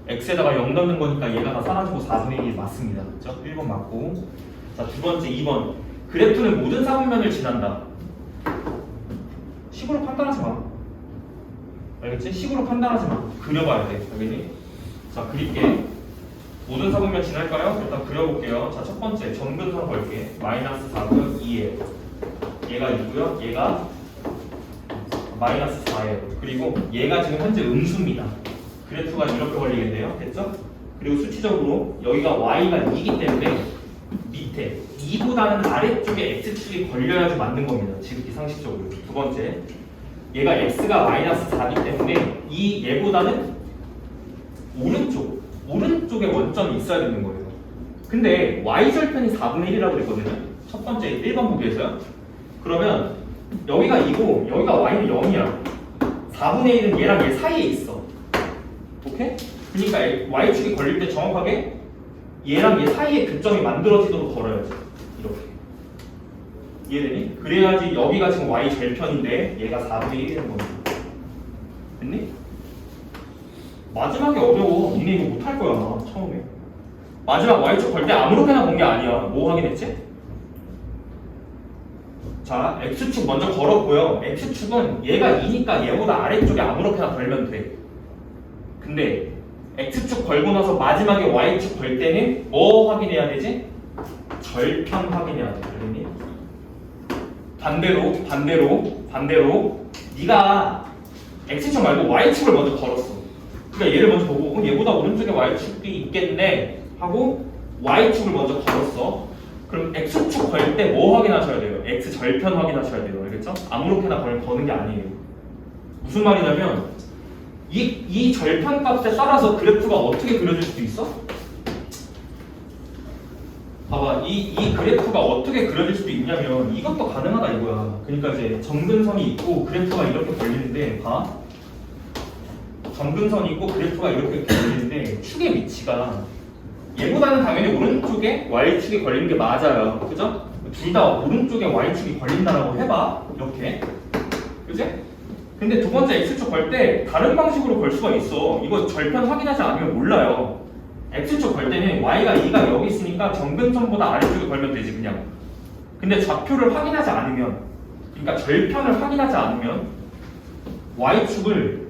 x에다가 0 넣는 거니까 얘가 다 사라지고 4분의 1이 맞습니다. 그렇죠? 1번 맞고. 자, 두 번째 2번 그래프는 모든 사분면을 지난다. 식으로 판단하지 마. 알겠지? 식으로 판단하지 마. 그려봐야 돼. 알겠니? 자, 그릴게. 모든 사분면 지날까요? 일단 그려볼게요. 자, 첫 번째 점근선 걸게. 마이너스 4고요. 2예요. 얘가 2고요. 얘가 마이너스 4예요. 그리고 얘가 지금 현재 음수입니다. 그래프가 이렇게 걸리겠네요. 됐죠? 그리고 수치적으로 여기가 y가 2이기 때문에 밑에 2보다는 아래쪽에 x축이 걸려야지 맞는 겁니다. 지극히 상식적으로. 두 번째 얘가 x가 마이너스 4이기 때문에 이 얘보다는 오른쪽에 원점이 있어야 되는 거예요. 근데 y절편이 4분의 1이라고 그랬거든요. 첫 번째 1번 보기에서요. 그러면 여기가 2고 여기가 y는 0이야. 4분의 1은 얘랑 얘 사이에 있어. 오케이? 그러니까 y축이 걸릴 때 정확하게 얘랑 얘 사이에 교점이 만들어지도록 걸어야지. 이렇게. 이해되니? 그래야지 여기가 지금 y절편인데 얘가 4분의 1이 되는 겁니다. 됐니? 마지막에 어려워. 니네 이거 못할 거야, 처음에. 마지막 y축 걸 때 아무렇게나 건 게 아니야. 뭐 확인했지? 자, x축 먼저 걸었고요. x축은 얘가 2니까 얘보다 아래쪽에 아무렇게나 걸면 돼. 근데 x축 걸고 나서 마지막에 y축 걸 때는 뭐 확인해야 되지? 절편 확인해야 돼. 그러니 반대로 네가 x축 말고 y축을 먼저 걸었어. 그러니까 얘를 먼저 보고 얘보다 오른쪽에 y축이 있겠네 하고 y축을 먼저 걸었어. 그럼 x축 걸 때 뭐 확인하셔야 돼요? x 절편 확인하셔야 돼요. 알겠죠? 아무렇게나 거는 게 아니에요. 무슨 말이냐면 이 절편 값에 따라서 그래프가 어떻게 그려질 수도 있어? 봐봐, 이 그래프가 어떻게 그려질 수도 있냐면 이것도 가능하다 이거야. 그러니까 이제 점근선이 있고 그래프가 이렇게 걸리는데 봐. 점근선이 있고 그래프가 이렇게 걸리는데 축의 위치가 얘보다는 당연히 오른쪽에 y축이 걸리는 게 맞아요. 그죠? 둘 다 오른쪽에 y축이 걸린다라고 해봐. 이렇게. 그지? 근데 두 번째 x축 걸 때 다른 방식으로 걸 수가 있어. 이거 절편 확인하지 않으면 몰라요. x축 걸 때는 y가 2가 여기 있으니까 점근선보다 아래쪽에 걸면 되지 그냥. 근데 좌표를 확인하지 않으면, 그러니까 절편을 확인하지 않으면 y축을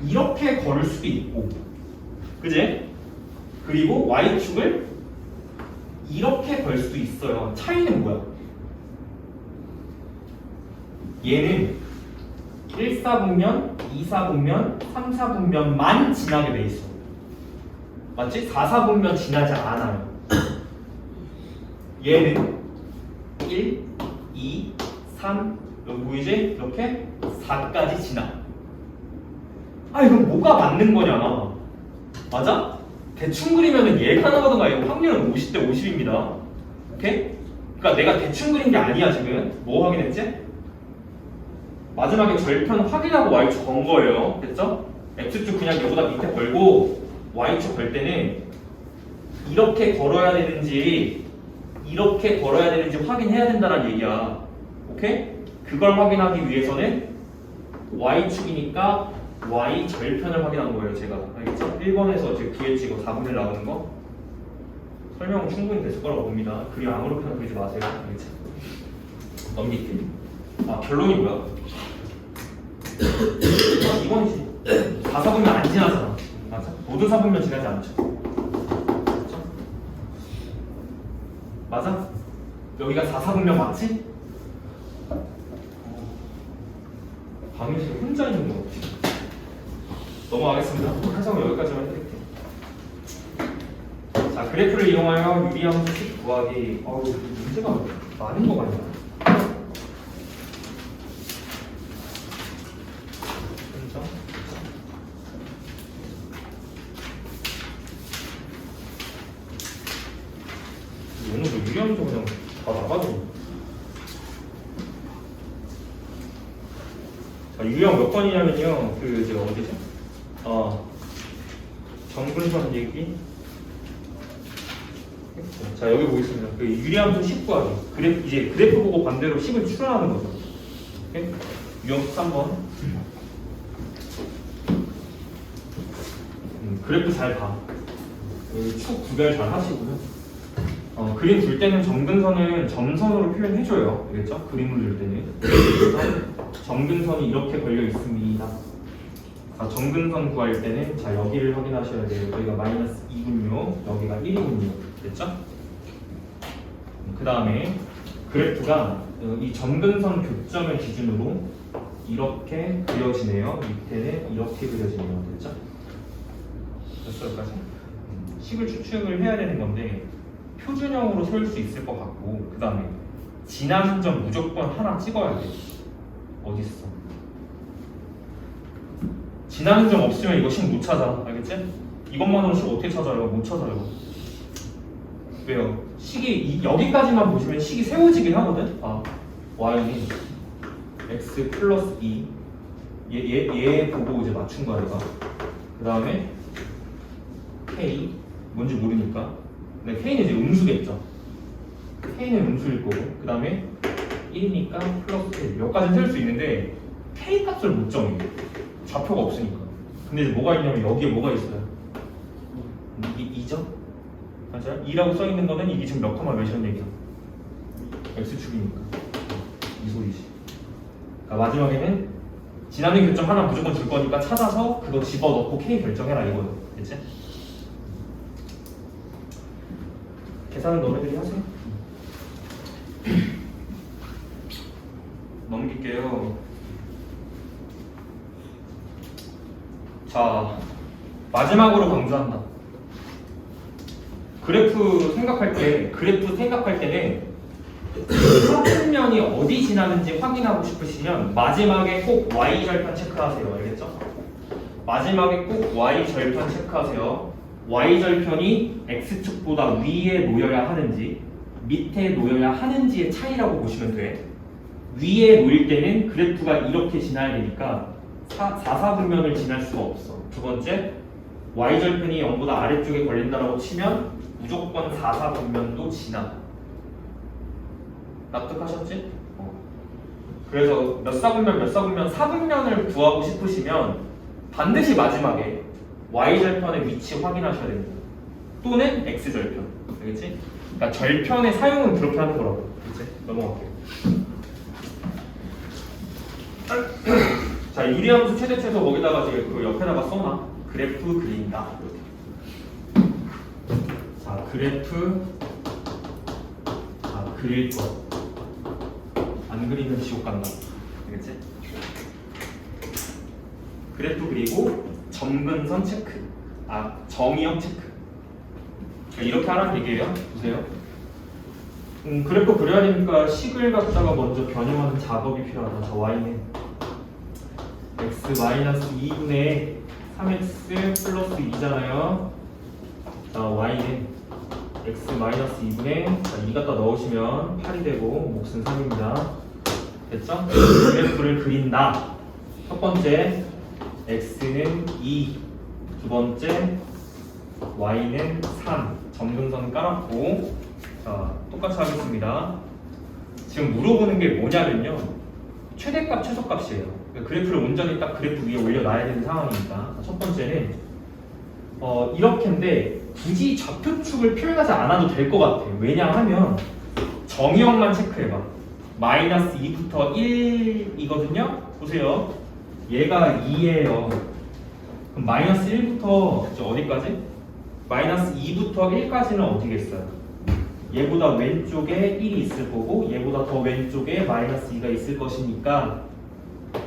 이렇게 걸을 수도 있고, 그지? 그리고 y축을 이렇게 걸 수도 있어요. 차이는 뭐야? 얘는 1사분면, 2사분면, 3사분면만 지나게 돼 있어. 맞지? 4사분면 지나지 않아요. 얘는 1, 2, 3, 여기 보이지? 이렇게 4까지 지나. 아, 이건 뭐가 맞는 거냐? 맞아? 대충 그리면은 얘가 나가던가 이거 확률은 50대 50입니다. 오케이? 그러니까 내가 대충 그린 게 아니야 지금. 뭐 확인했지? 마지막에 절편 확인하고 y축 건 거예요. 됐죠? x축 그냥 얘보다 밑에 걸고 y축 걸 때는 이렇게 걸어야 되는지 이렇게 걸어야 되는지 확인해야 된다는 얘기야. 오케이? 그걸 확인하기 위해서는 y축이니까 y 절편을 확인한 거예요, 제가. 알겠죠? 1번에서 지금 뒤에 찍어 4분의 나오는 거 설명은 충분히 됐을 거라고 봅니다. 그림 아무렇게나 그리지 마세요. 알겠죠? 넘기기. 아, 결론이 뭐야? 이번이지. 4사분면 안 지나잖아. 맞아? 모든 4분면 지나지 않죠. 그렇죠? 맞아? 여기가 4사분면 맞지? 방에서 혼자 있는 거 같지? 넘어가겠습니다. 해석은 여기까지만 해드릴게요. 자, 그래프를 이용하여 유리함수식 구하기. 문제가 많은 거 같냐? 그렇죠? 오늘도 유리함수 그냥 다 나가지고. 자, 유형 몇 번이냐면요. 그 제가 어디죠? 정근선 얘기. 자, 여기 보겠습니다. 그 유리함수 10 구하기. 이제 그래프 보고 반대로 10을 추론하는 거죠. 오케이? 유형 13번. 그래프 잘 봐. 축 구별 잘 하시고요. 그림 줄 때는 점근선은 점선으로 표현해줘요. 알겠죠? 그림을 줄 때는. 그래서 점근선이 이렇게 걸려 있습니다. 자, 점근선 구할 때는 자, 여기를 확인하셔야 돼요. 여기가 마이너스 2군요. 여기가 1이군요. 됐죠? 그 다음에 그래프가 이 점근선 교점을 기준으로 이렇게 그려지네요. 밑에는 이렇게 그려지네요. 됐죠? 됐어, 여기까지? 식을 추측을 해야 되는 건데 표준형으로 세울 수 있을 것 같고, 그 다음에 지나는 점 무조건 하나 찍어야 돼. 어딨어? 지나는 점 없으면 이거 식 못 찾아. 알겠지? 이것만으로 식 어떻게 찾아요? 못 찾아요. 왜요? 식이 여기까지만 보시면 식이 세워지긴 하거든? y는 x 플러스 2 얘 보고 이제 맞춘 거야 내가. 그 다음에 k 뭔지 모르니까 근데 k는 이제 음수겠죠. k는 음수일 거고, 그 다음에 1이니까 플러스 1 몇 가지 세울 수 있는데 k 값을 못 정해. 좌표가 없으니까. 근데 이제 뭐가 있냐면 여기에 뭐가 있어요? 이게 2점? 맞아요? 2라고 써 있는 거는 이게 지금 몇 컴마 몇이란 얘기야? x축이니까 이 소리지. 그러니까 마지막에는 지나는 교점 하나 무조건 줄 거니까 찾아서 그거 집어넣고 k 결정해라 이거예요. 됐지? 계산은 너네들이 하세요. 넘길게요. 자, 마지막으로 강조한다. 그래프 생각할 때는 사분면이 어디 지나는지 확인하고 싶으시면 마지막에 꼭 y절편 체크하세요. 알겠죠? 마지막에 꼭 y절편 체크하세요. y절편이 x축보다 위에 놓여야 하는지 밑에 놓여야 하는지의 차이라고 보시면 돼. 위에 놓일 때는 그래프가 이렇게 지나야 되니까 4사분면을 지날 수가 없어. 두 번째, y절편이 0보다 아래쪽에 걸린다라고 치면 무조건 4사분면도 지나. 납득하셨지? 그래서 몇 사분면 사분면을 구하고 싶으시면 반드시 마지막에 y절편의 위치 확인하셔야 됩니다. 또는 x절편. 알겠지? 그러니까 절편의 사용은 그렇게 하는 거라고. 그치? 넘어갈게요. 자, 유리함수 최대 최소 거기다가 지금 그 옆에다가 써놔. 그래프 그린다. 이렇게. 자, 그래프 그릴 거. 안 그리면 지옥 간다. 알겠지? 그래프 그리고 점근선 체크. 정의형 체크. 이렇게 하라는 얘기예요. 보세요. 그래프 그려야 되니까 식을 갖다가 먼저 변형하는 작업이 필요하다. 저 y는 x-2분의 3x 플러스 2잖아요. 자, y는 x-2분의 2 갖다 넣으시면 8이 되고 몫은 3입니다. 됐죠? 그래프를 그린다. 첫 번째 x는 2, 두 번째 y는 3. 점근선 깔았고, 자, 똑같이 하겠습니다. 지금 물어보는 게 뭐냐면요, 최대값, 최소값이에요. 그래프를 온전히 딱 그래프 위에 올려놔야 되는 상황이니까. 첫 번째는 이렇게인데 굳이 좌표축을 표현하지 않아도 될 것 같아요. 왜냐하면 정의형만 체크해봐. 마이너스 2부터 1이거든요. 보세요. 얘가 2예요. 그럼 마이너스 1부터 어디까지? 마이너스 2부터 1까지는 어디겠어요? 얘보다 왼쪽에 1이 있을 거고 얘보다 더 왼쪽에 마이너스 2가 있을 것이니까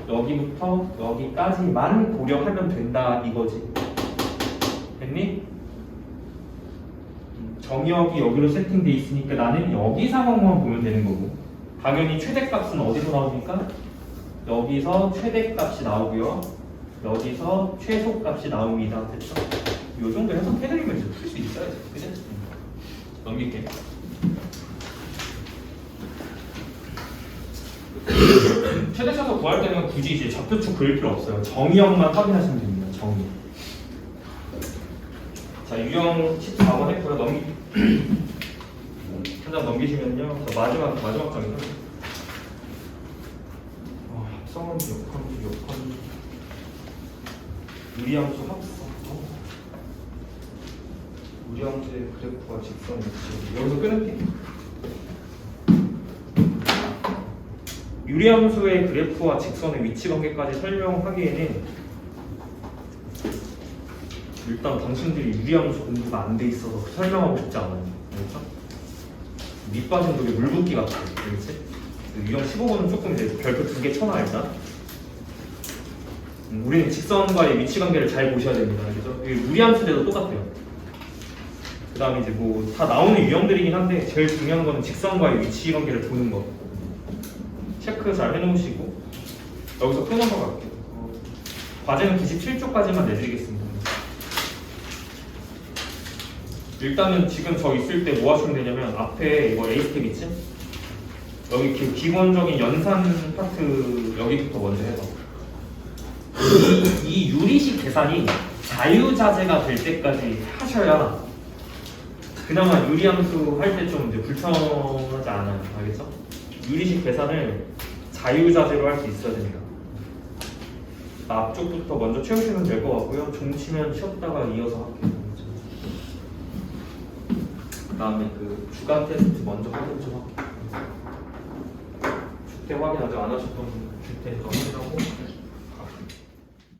여기부터 여기까지만 고려하면 된다 이거지. 됐니? 정의역이 여기로 세팅돼 있으니까 나는 여기 상황만 보면 되는 거고, 당연히 최대값은 어디서 나옵니까? 여기서 최대값이 나오고요, 여기서 최소값이 나옵니다. 됐죠? 이 정도 해석해드리면 이제 풀 수 있어야지. 그치? 넘길게. 최대 최소 구할 때는 굳이 이제 좌표축 그릴 필요 없어요. 정의형만 확인하시면 됩니다. 정의. 자, 유형 14번 했고요. 한 장 넘기시면요. 자, 마지막 장이죠. 합성함수, 역함수. 유리함수 합성. 유리함수의 그래프와 직선 위치. 여기서 끊을게. 유리함수의 그래프와 직선의 위치 관계까지 설명하기에는 일단 당신들이 유리함수 공부가 안 돼 있어서 설명하고 싶지 않아요. 그렇죠? 밑 빠진 독이 물 붓기 같아. 그렇지? 유형 15번은 조금 이제 별표 2개 쳐놔 일단. 우리는 직선과의 위치 관계를 잘 보셔야 됩니다. 그죠? 유리함수대도 똑같아요. 그 다음에 이제 뭐 다 나오는 유형들이긴 한데 제일 중요한 거는 직선과의 위치 관계를 보는 거. 체크 잘 해놓으시고 여기서 끊어서 갈게요. 과제는 97쪽까지만 내드리겠습니다. 일단은 지금 저 있을 때 뭐 하시면 되냐면 앞에 이거 A스텝 있지? 여기 기본적인 연산 파트 여기부터 먼저 해봐. 이 유리식 계산이 자유자재가 될 때까지 하셔야 그나마 유리함수 할 때 좀 이제 불편하지 않아요. 알겠죠? 유리식 계산을 자유자재로 할 수 있어야 됩니다. 앞쪽부터 먼저 채우시면 될 것 같고요. 종 치면 쉬었다가 이어서 할게요. 그다음에 그 주간 테스트 먼저 확인 좀 할게요. 주태 확인 아직 안 하셨던 분 줄 테니까.